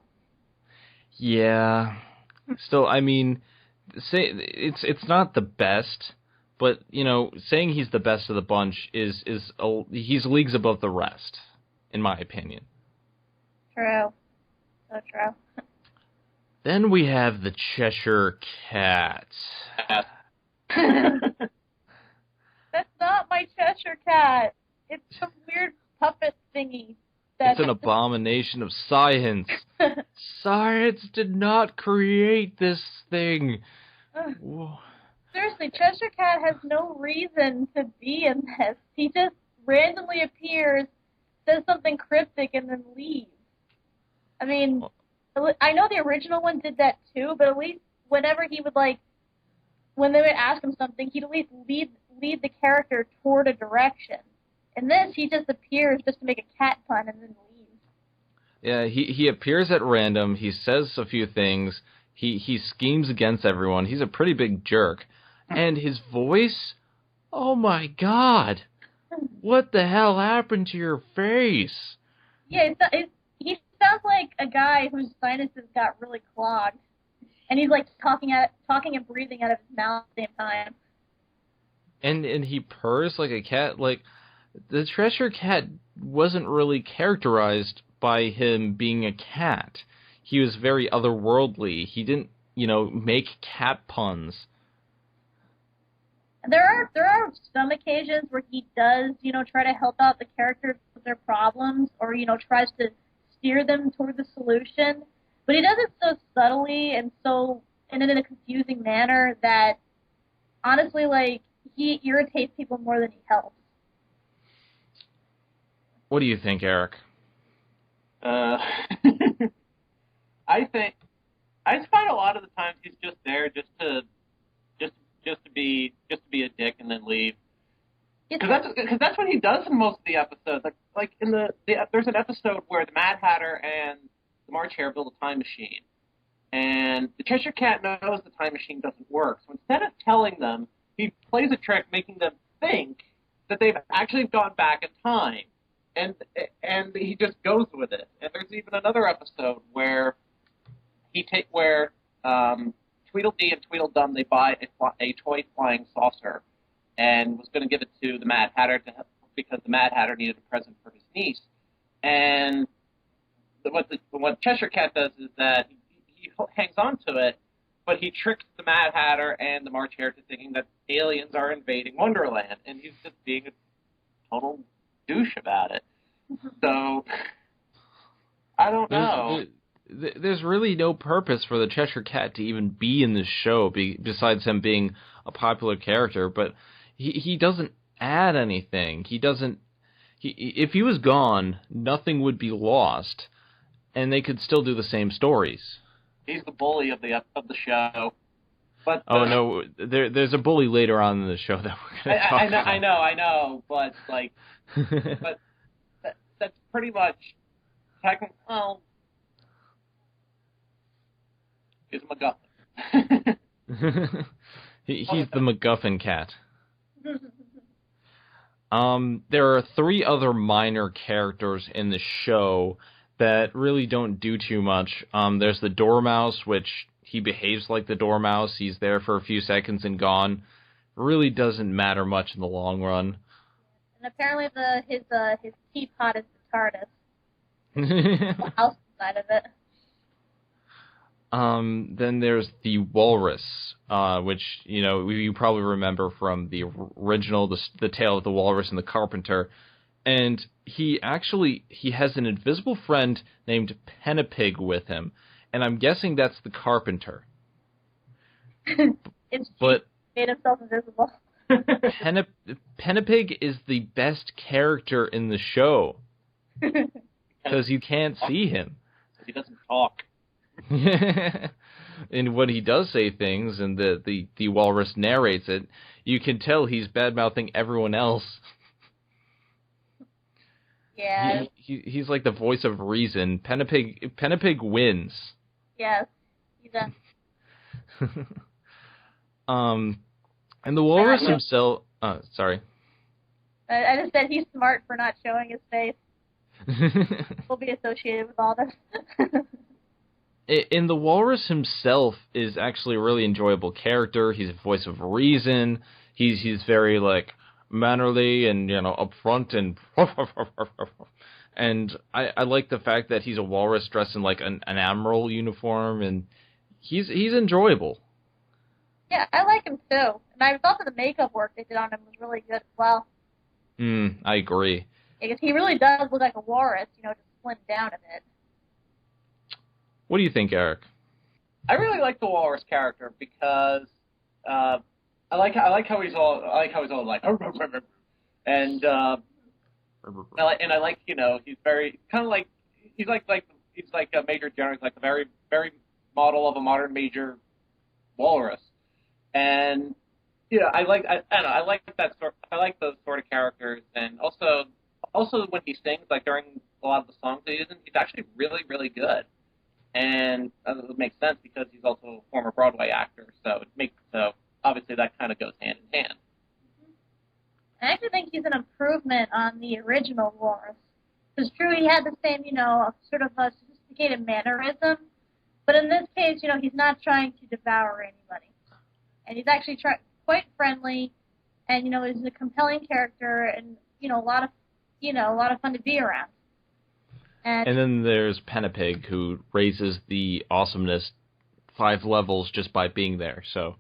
Yeah. Still, I mean, it's not the best, but saying he's the best of the bunch is he's leagues above the rest, in my opinion. True. So true. Then we have the Cheshire Cat. That's not my Cheshire Cat. It's some weird puppet thingy. It's an abomination of science. Science did not create this thing. Seriously, Cheshire Cat has no reason to be in this. He just randomly appears, says something cryptic, and then leaves. I mean, I know the original one did that too, but at least whenever he would, when they would ask him something, he'd at least lead the character toward a direction. In this, he just appears just to make a cat pun and then leaves. Yeah, he appears at random, he says a few things, he schemes against everyone, he's a pretty big jerk. And his voice? Oh my god! What the hell happened to your face? Yeah, he sounds like a guy whose sinuses got really clogged. And he's talking and breathing out of his mouth at the same time. And he purrs like a cat. The Cheshire Cat wasn't really characterized by him being a cat. He was very otherworldly. He didn't, make cat puns. There are some occasions where he does, try to help out the characters with their problems, or tries to steer them toward the solution. But he does it so subtly and in a confusing manner that, honestly, he irritates people more than he helps. What do you think, Eric? I find a lot of the times he's just there just to be a dick and then leave. Because that's what he does in most of the episodes. There's an episode where the Mad Hatter and the March Hare build a time machine, and the Cheshire Cat knows the time machine doesn't work. So instead of telling them, he plays a trick, making them think that they've actually gone back in time, and he just goes with it. And there's even another episode where Tweedledee and Tweedledum, they buy a toy flying saucer, and was going to give it to the Mad Hatter because the Mad Hatter needed a present for his niece. And what Cheshire Cat does is that he hangs on to it, but he tricks the Mad Hatter and the March Hare to thinking that aliens are invading Wonderland, and he's just being a total douche about it. So, I don't know. There's really no purpose for the Cheshire Cat to even be in this show, besides him being a popular character, but he doesn't add anything. If he was gone, nothing would be lost, and they could still do the same stories. He's the bully of the show. But no, there's a bully later on in the show that we're going to talk about. I know, but but that's pretty much technical. He's MacGuffin. He's the MacGuffin Cat. There are 3 other minor characters in the show that really don't do too much. There's the Dormouse, which he behaves like the Dormouse. He's there for a few seconds and gone. Really doesn't matter much in the long run. And apparently his teapot is the TARDIS. The house side of it. Then there's the Walrus, which, you probably remember from the original, the Tale of the Walrus and the Carpenter. And he has an invisible friend named Pennapig with him. And I'm guessing that's the Carpenter. But made himself invisible. Pennapig is the best character in the show. Because you can't see him. He doesn't talk. And when he does say things and the walrus narrates it, you can tell he's bad-mouthing everyone else. Yeah. He's like the voice of reason. Pennapig wins. Yes, he does. And the walrus himself... sorry. I just said he's smart for not showing his face. will be associated with all this. And the Walrus himself is actually a really enjoyable character. He's a voice of reason. He's very like mannerly and upfront and and I like the fact that he's a walrus dressed in like an admiral uniform, and he's enjoyable. Yeah, I like him too. And I thought that the makeup work they did on him was really good as well. I agree. Because he really does look like a walrus, just slimmed down a bit. What do you think, Eric? I really like the Walrus character because I like how he's all like and I like he's very kind of like he's like a Major General. He's like a very very model of a modern Major Walrus, and I like those sort of characters, and also when he sings, like during a lot of the songs that he's in, he's actually really really good. And it makes sense because he's also a former Broadway actor, so obviously that kind of goes hand in hand. I actually think he's an improvement on the original Walrus. It's true he had the same, sort of a sophisticated mannerism, but in this case, he's not trying to devour anybody, and he's actually quite friendly, and he's a compelling character, and a lot of fun to be around. And then there's Penapig, who raises the awesomeness 5 levels just by being there. So,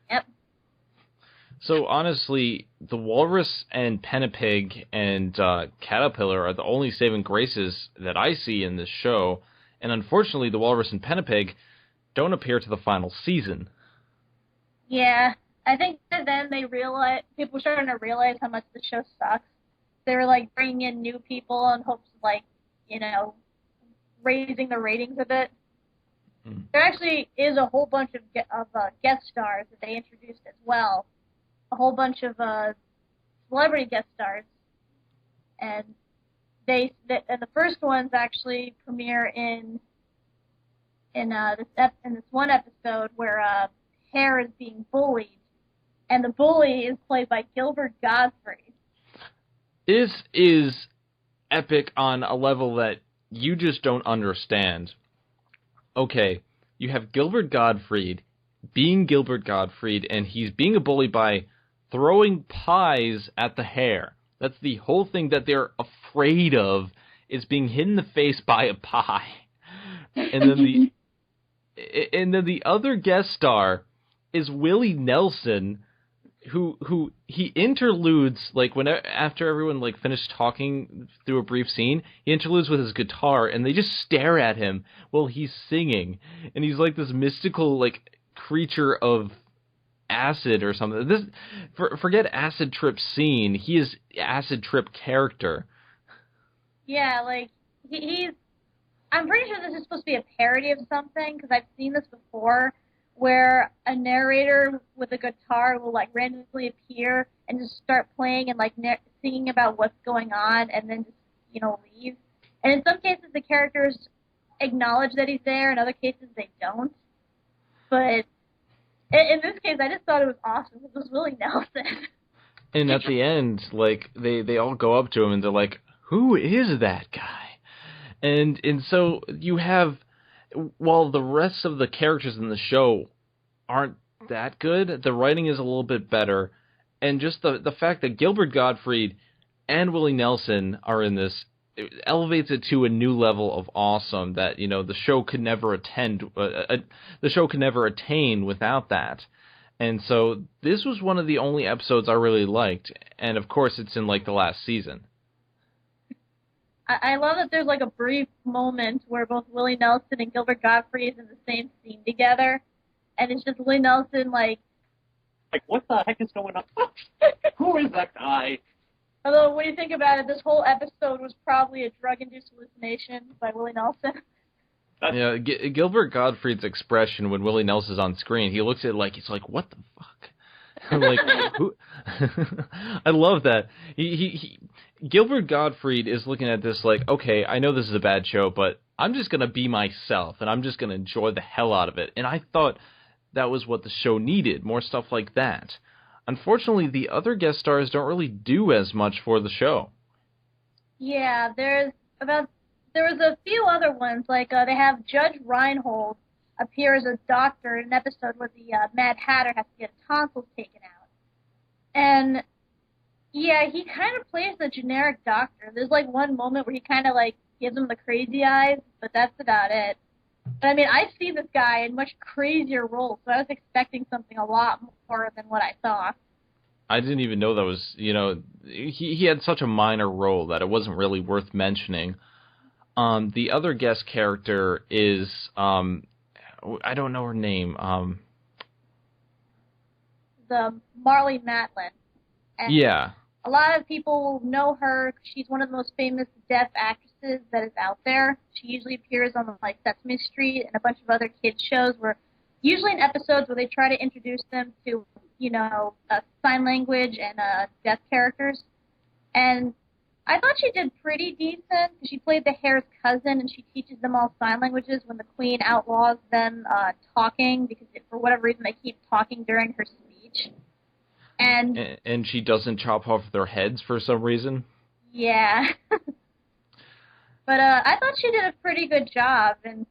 yep. So honestly, the Walrus and Penapig and Caterpillar are the only saving graces that I see in this show. And unfortunately, the Walrus and Penapig don't appear to the final season. Yeah, I think that then people were starting to realize how much the show sucks. They were like bringing in new people in hopes of raising the ratings a bit. There actually is a whole bunch of guest stars that they introduced as well. A whole bunch of celebrity guest stars, and and the first ones actually premiere in this one episode where Hare is being bullied, and the bully is played by Gilbert Gottfried. This is epic on a level that you just don't understand. Okay, you have Gilbert Gottfried being Gilbert Gottfried, and he's being a bully by throwing pies at the Hare. That's the whole thing that they're afraid of, is being hit in the face by a pie. And then the other guest star is Willie Nelson, who he interludes, like after everyone like finished talking through a brief scene, he interludes with his guitar, and they just stare at him while he's singing, and he's like this mystical like creature of acid or something. Forget acid trip scene, he is acid trip character. Yeah, like he's. I'm pretty sure this is supposed to be a parody of something, because I've seen this before, where a narrator with a guitar will like randomly appear and just start playing and like singing about what's going on, and then just leave. And in some cases the characters acknowledge that he's there, in other cases they don't. But in this case, I just thought it was awesome. It was Willie Nelson. And at the end, like they all go up to him and they're like, "Who is that guy?" And so you have, while the rest of the characters in the show aren't that good, the writing is a little bit better, and just the fact that Gilbert Gottfried and Willie Nelson are in this, it elevates it to a new level of awesome that the show could never attain without that. And so this was one of the only episodes I really liked, and of course it's in like the last season. I love that there's like a brief moment where both Willie Nelson and Gilbert Gottfried is in the same scene together, and it's just Willie Nelson like what the heck is going on? Who is that guy? Although when you think about it, this whole episode was probably a drug-induced hallucination by Willie Nelson. Yeah, Gilbert Gottfried's expression when Willie Nelson's on screen, he looks at it like he's like, "What the fuck?" I'm like, who? I love that. Gilbert Gottfried is looking at this like, okay, I know this is a bad show, but I'm just going to be myself, and I'm just going to enjoy the hell out of it. And I thought that was what the show needed, more stuff like that. Unfortunately, the other guest stars don't really do as much for the show. Yeah, there's there was a few other ones, like they have Judge Reinhold appear as a doctor in an episode where the Mad Hatter has to get tonsils taken out. And, yeah, he kind of plays the generic doctor. There's, like, one moment where he kind of, like, gives him the crazy eyes, but that's about it. But, I mean, I've seen this guy in much crazier roles, so I was expecting something a lot more than what I saw. I didn't even know that was, he had such a minor role that it wasn't really worth mentioning. The other guest character is, I don't know her name. The Marlee Matlin. And yeah. A lot of people know her. She's one of the most famous deaf actresses that is out there. She usually appears on like Sesame Street and a bunch of other kids shows, usually in episodes where they try to introduce them to, sign language and deaf characters. And I thought she did pretty decent because she played the Hare's cousin, and she teaches them all sign languages when the Queen outlaws them talking because for whatever reason they keep talking during her speech. And she doesn't chop off their heads for some reason? Yeah. But I thought she did a pretty good job, and,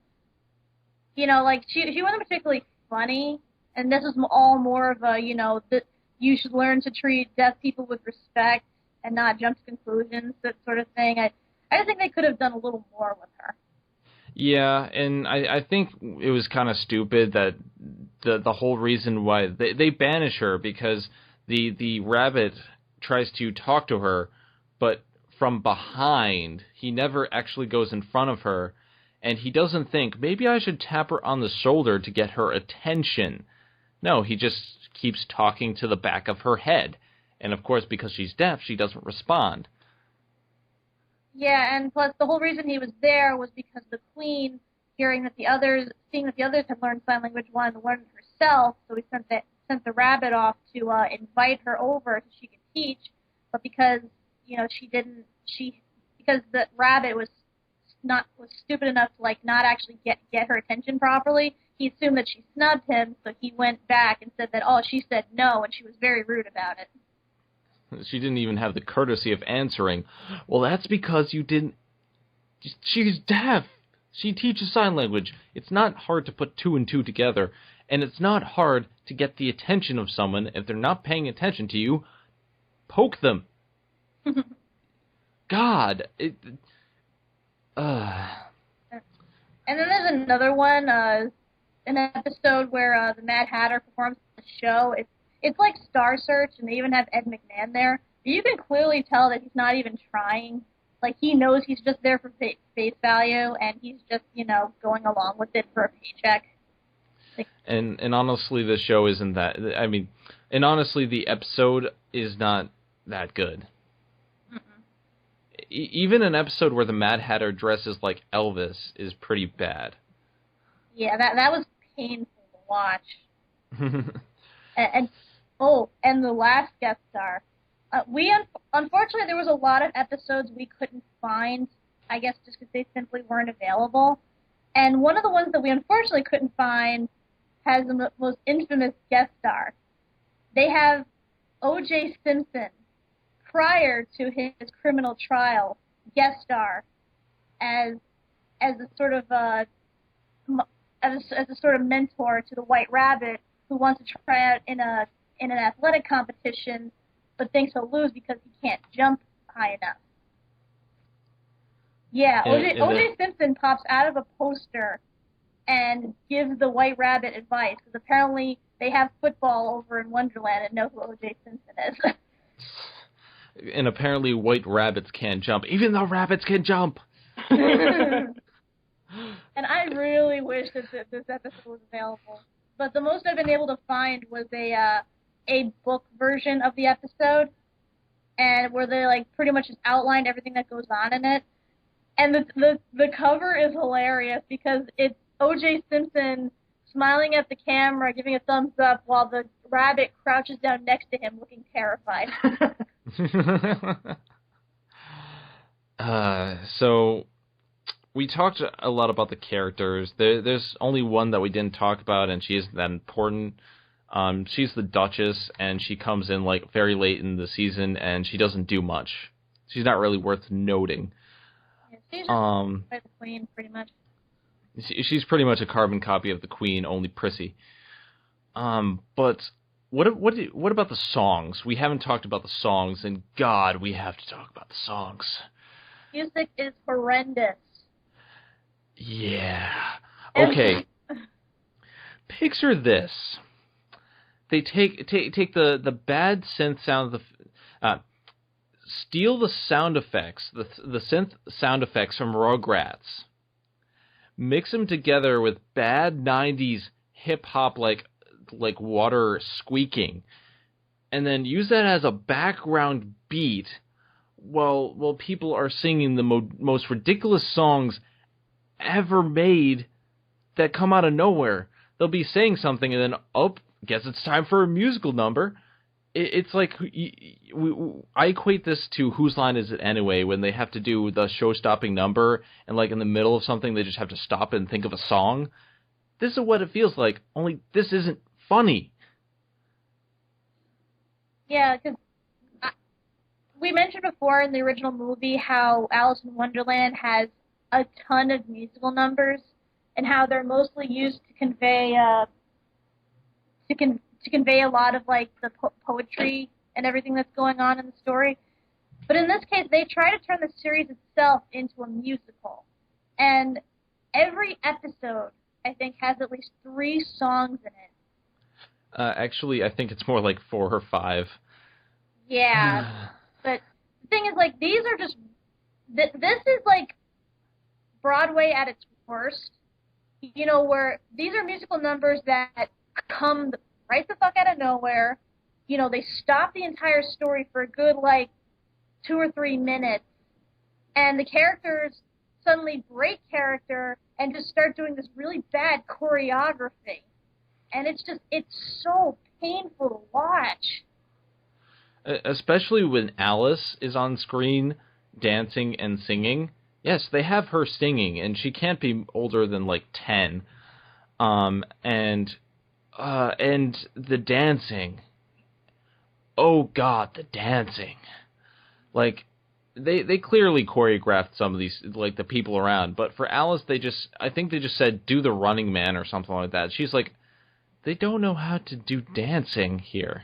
she wasn't particularly funny, and this was all more of a, that you should learn to treat deaf people with respect and not jump to conclusions, that sort of thing. I just think they could have done a little more with her. Yeah, and I think it was kind of stupid that the whole reason why they banish her because the rabbit tries to talk to her, but from behind. He never actually goes in front of her, and he doesn't think, maybe I should tap her on the shoulder to get her attention. No, he just keeps talking to the back of her head. And of course, because she's deaf, she doesn't respond. Yeah, and plus the whole reason he was there was because the Queen, seeing that the others had learned sign language, wanted to learn it herself, so he sent the rabbit off to invite her over so she could teach. But because because the rabbit was stupid enough to not actually get her attention properly, he assumed that she snubbed him, so he went back and said that she said no, and she was very rude about it. She didn't even have the courtesy of answering. Well, that's because you didn't... She's deaf. She teaches sign language. It's not hard to put two and two together, and it's not hard to get the attention of someone. If they're not paying attention to you, poke them. God. And then there's another one, an episode where the Mad Hatter performs the show. It's like Star Search, and they even have Ed McMahon there. But you can clearly tell that he's not even trying. Like, he knows he's just there for face value, and he's just, going along with it for a paycheck. And honestly, the show isn't that... and honestly, the episode is not that good. Even an episode where the Mad Hatter dresses like Elvis is pretty bad. Yeah, that was painful to watch. And the last guest star. Unfortunately, there was a lot of episodes we couldn't find, I guess just because they simply weren't available. And one of the ones that we unfortunately couldn't find has the most infamous guest star. They have O.J. Simpson, prior to his criminal trial, guest star as a sort of as a sort of mentor to the White Rabbit, who wants to try out in an athletic competition, but thinks he'll lose because he can't jump high enough. Yeah, O.J. Simpson pops out of a poster and gives the White Rabbit advice, because apparently they have football over in Wonderland and know who O.J. Simpson is. And apparently white rabbits can't jump, even though rabbits can jump. And I really wish that this episode was available. But the most I've been able to find was a book version of the episode, and where they pretty much just outlined everything that goes on in it. And the cover is hilarious because it's O.J. Simpson smiling at the camera, giving a thumbs up, while the rabbit crouches down next to him, looking terrified. So we talked a lot about the characters. There's only one that we didn't talk about, and she isn't that important. She's the Duchess, and she comes in very late in the season, and she doesn't do much. She's not really worth noting. She's just by the Queen, pretty much. She's pretty much a carbon copy of the Queen, only prissy. But what about the songs? We haven't talked about the songs, and God, we have to talk about the songs. Music is horrendous. Yeah. Okay. Picture this. They take the bad synth sound of the steal the sound effects, the synth sound effects from Rugrats, mix them together with bad 90s hip hop like water squeaking, and then use that as a background beat while people are singing the most ridiculous songs ever made that come out of nowhere. They'll be saying something and then, oh, guess it's time for a musical number. It's like, I equate this to Whose Line Is It Anyway, when they have to do the show-stopping number, and like in the middle of something, they just have to stop and think of a song. This is what it feels like, only this isn't funny. Yeah, because we mentioned before in the original movie how Alice in Wonderland has a ton of musical numbers, and how they're mostly used to convey to convey a lot of like the poetry and everything that's going on in the story. But in this case, they try to turn the series itself into a musical, and every episode, I think, has at least 3 songs in it. Actually, I think it's more like 4 or 5. Yeah, but the thing is, like, these are just this is like Broadway at its worst. You know, where these are musical numbers that come right the fuck out of nowhere. You know, they stop the entire story for a good, like, 2 or 3 minutes, and the characters suddenly break character and just start doing this really bad choreography. And it's so painful to watch. Especially when Alice is on screen dancing and singing. Yes, they have her singing, and she can't be older than, like, 10. And the dancing. Oh, God, the dancing. Like, they clearly choreographed some of these, like, the people around. But for Alice, I think they just said, do the Running Man or something like that. She's like, they don't know how to do dancing here.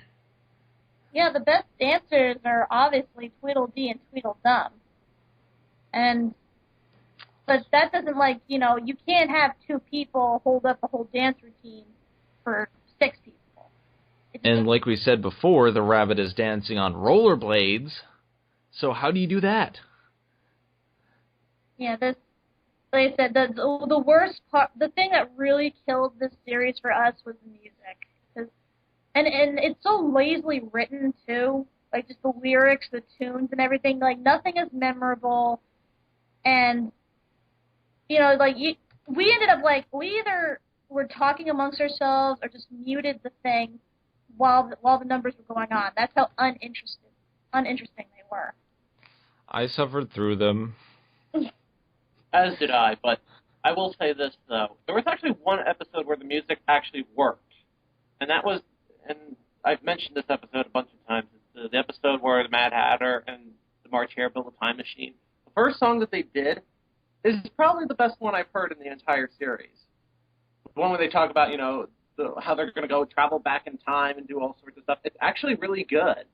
Yeah, the best dancers are obviously Tweedledee and Tweedledum. But that doesn't, like, you know, you can't have 2 people hold up a whole dance routine for 6 people. And like we said before, the rabbit is dancing on rollerblades. So how do you do that? Yeah, this, like I said, the worst part, the thing that really killed this series for us was the music. And it's so lazily written, too. Like, just the lyrics, the tunes, and everything. Like, nothing is memorable. And, you know, like, we ended up, like, we either were talking amongst ourselves or just muted the thing while the numbers were going on. That's how uninteresting they were. I suffered through them. As did I, but I will say this, though. There was actually one episode where the music actually worked. And that was, and I've mentioned this episode a bunch of times, it's the episode where the Mad Hatter and the March Hare build a time machine. The first song that they did is probably the best one I've heard in the entire series. The one where they talk about, you know, how they're going to go travel back in time and do all sorts of stuff. It's actually really good.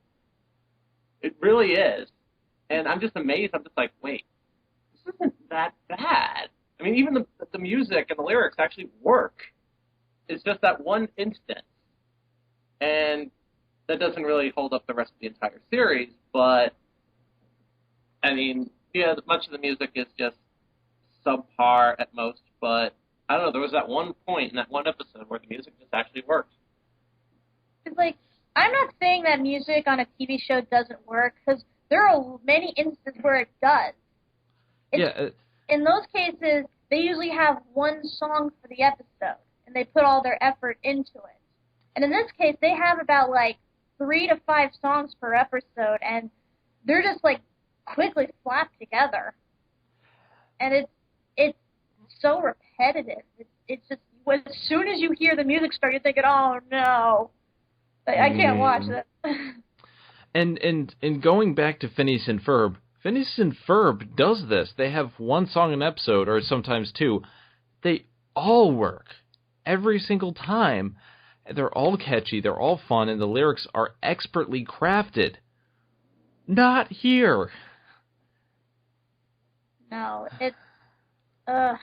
It really is. And I'm just amazed. I'm just like, wait, this isn't that bad. I mean, even the music and the lyrics actually work. It's just that one instance. And that doesn't really hold up the rest of the entire series. But, I mean, yeah, much of the music is just subpar at most. But, I don't know, there was that one point in that one episode where the music just actually worked. It's like, I'm not saying that music on a TV show doesn't work, because there are many instances where it does. In those cases, they usually have one song for the episode, and they put all their effort into it. And in this case, they have about, like, 3 to 5 songs per episode, and they're just, like, quickly slapped together. And it's so repetitive. It's just, as soon as you hear the music start, you're thinking, oh, no. I can't watch that. And going back to Phineas and Ferb, Phineas and Ferb does this. They have one song an episode, or sometimes two. They all work every single time. They're all catchy, they're all fun, and the lyrics are expertly crafted. Not here. No, it's gotta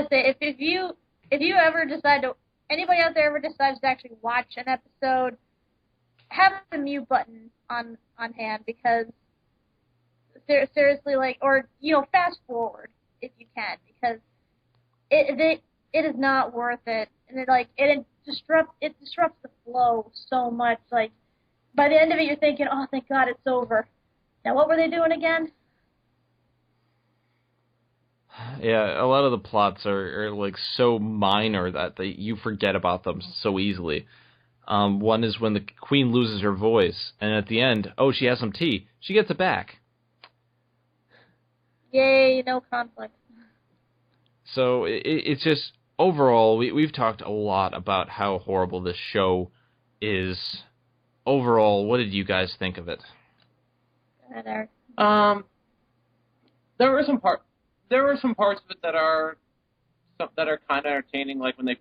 say, if you ever decide to, anybody out there ever decides to actually watch an episode, have the mute button on hand, because seriously, like, or fast forward if you can, because it is not worth it, and it disrupts the flow so much. Like, by the end of it, you're thinking, oh, thank God it's over. Now, what were they doing again? Yeah, a lot of the plots are like so minor that you forget about them so easily. One is when the queen loses her voice, and at the end, oh, she has some tea. She gets it back. Yay, no conflict. So it's just, overall, we've talked a lot about how horrible this show is. Overall, what did you guys think of it? Go ahead, Eric. There were some parts of it that are kind of entertaining, like with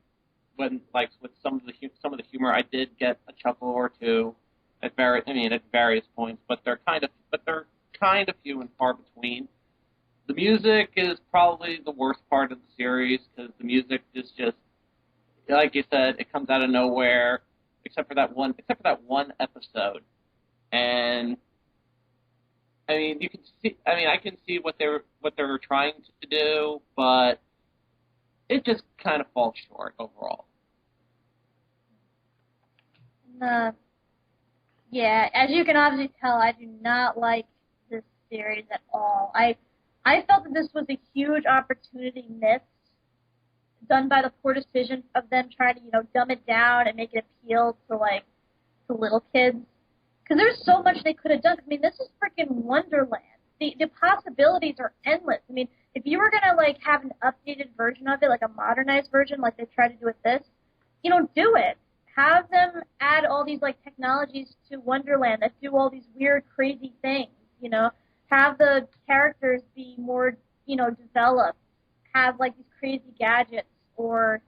some of the humor, I did get a chuckle or two at various points, but they're kind of few and far between. The music is probably the worst part of the series, because the music is just, like you said, it comes out of nowhere, except for that one episode. And I can see what they were trying to do, but it just kind of falls short overall. Yeah, as you can obviously tell, I do not like this series at all. I felt that this was a huge opportunity missed, done by the poor decision of them trying to, dumb it down and make it appeal to little kids. Because there's so much they could have done. I mean, this is freaking Wonderland. The possibilities are endless. I mean, if you were gonna have an updated version of it, like a modernized version, like they tried to do with this, do it. Have them add all these technologies to Wonderland that do all these weird, crazy things. Have the characters be more, developed. Have these crazy gadgets, or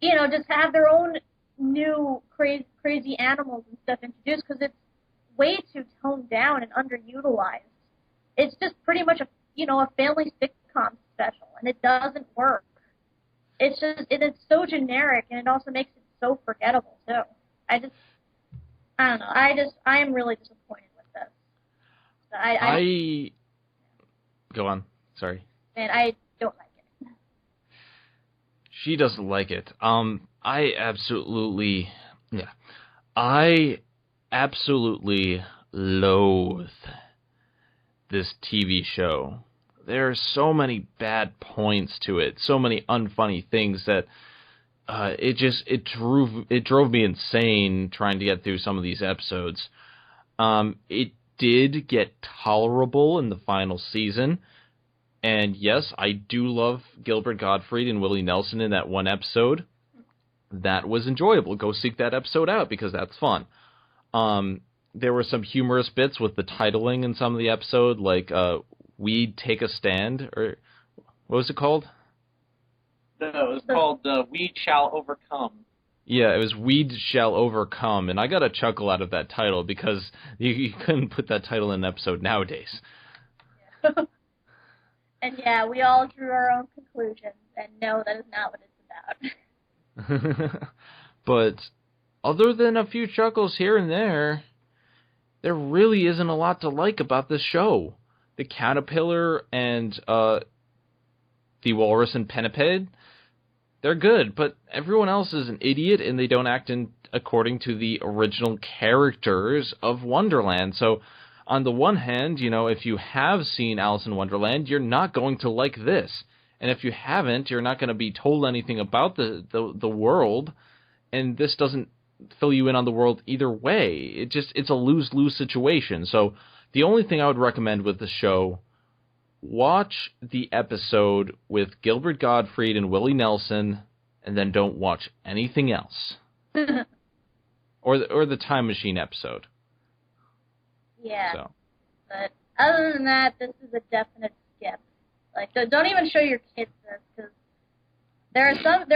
just have their own new crazy animals and stuff introduced, because it's way too toned down and underutilized. It's just pretty much a family sitcom special, and it doesn't work. It's so generic, and it also makes it so forgettable too. I don't know. I am really disappointed with this. I go on. Sorry. And I don't like it. She doesn't like it. I absolutely loathe this TV show. There are so many bad points to it, so many unfunny things that it drove me insane trying to get through some of these episodes. It did get tolerable in the final season, and yes, I do love Gilbert Gottfried and Willie Nelson in that one episode. That was enjoyable. Go seek that episode out, because that's fun. There were some humorous bits with the titling in some of the episode, like "We'd Take a Stand," or what was it called? No, it was called "We Shall Overcome." Yeah, it was "We Shall Overcome," and I got a chuckle out of that title, because you couldn't put that title in an episode nowadays. Yeah. And yeah, we all drew our own conclusions, and no, that is not what it's about. But other than a few chuckles here and there really isn't a lot to like about this show. The caterpillar and the walrus and Peniped, they're good, but everyone else is an idiot, and they don't act according to the original characters of Wonderland. So on the one hand, if you have seen Alice in Wonderland, you're not going to like this. And if you haven't, you're not going to be told anything about the world, and this doesn't fill you in on the world either way. It's a lose-lose situation. So the only thing I would recommend with the show, watch the episode with Gilbert Gottfried and Willie Nelson, and then don't watch anything else. Or the Time Machine episode. Yeah. So. But other than that, this is a definite skip. Like, don't even show your kids this, because there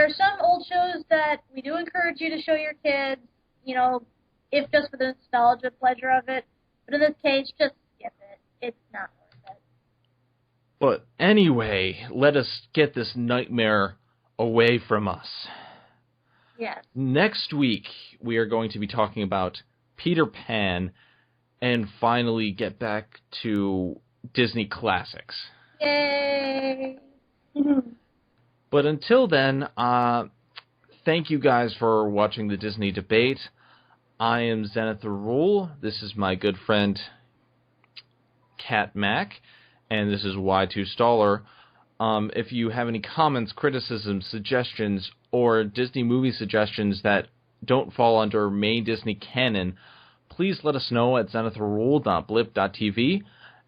are some old shows that we do encourage you to show your kids, you know, if just for the nostalgia pleasure of it. But in this case, just skip it. It's not worth it. But anyway, let us get this nightmare away from us. Yes. Next week, we are going to be talking about Peter Pan and finally get back to Disney classics. Yay! But until then, thank you guys for watching the Disney Debate. I am Zenith the Rule. This is my good friend Kat Mac, and this is Y2 Staller. If you have any comments, criticisms, suggestions, or Disney movie suggestions that don't fall under main Disney canon, please let us know at zenithrule.blip.tv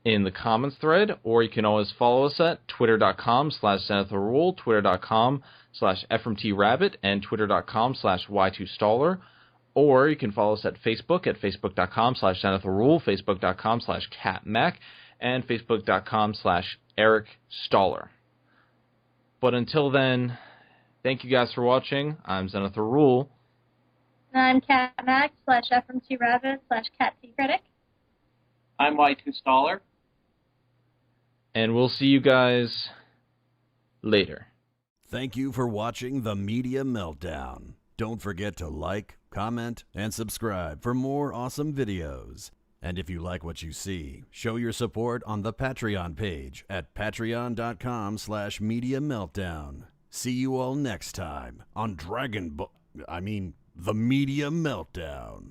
in the comments thread, or you can always follow us at twitter.com/zenithrule, twitter.com/FMTRabbit, and twitter.com/Y2Staller. Or you can follow us at facebook.com/zenithrule, facebook.com/catmac, and facebook.com/EricStaller. But until then, thank you guys for watching. I'm Zenith the Rule. I'm Kat Mac /FMTRabbit/CatTCritic. I'm Y2 Staller. And we'll see you guys later. Thank you for watching the Media Meltdown. Don't forget to like, comment, and subscribe for more awesome videos. And if you like what you see, show your support on the Patreon page at patreon.com/Media Meltdown. See you all next time on the Media Meltdown.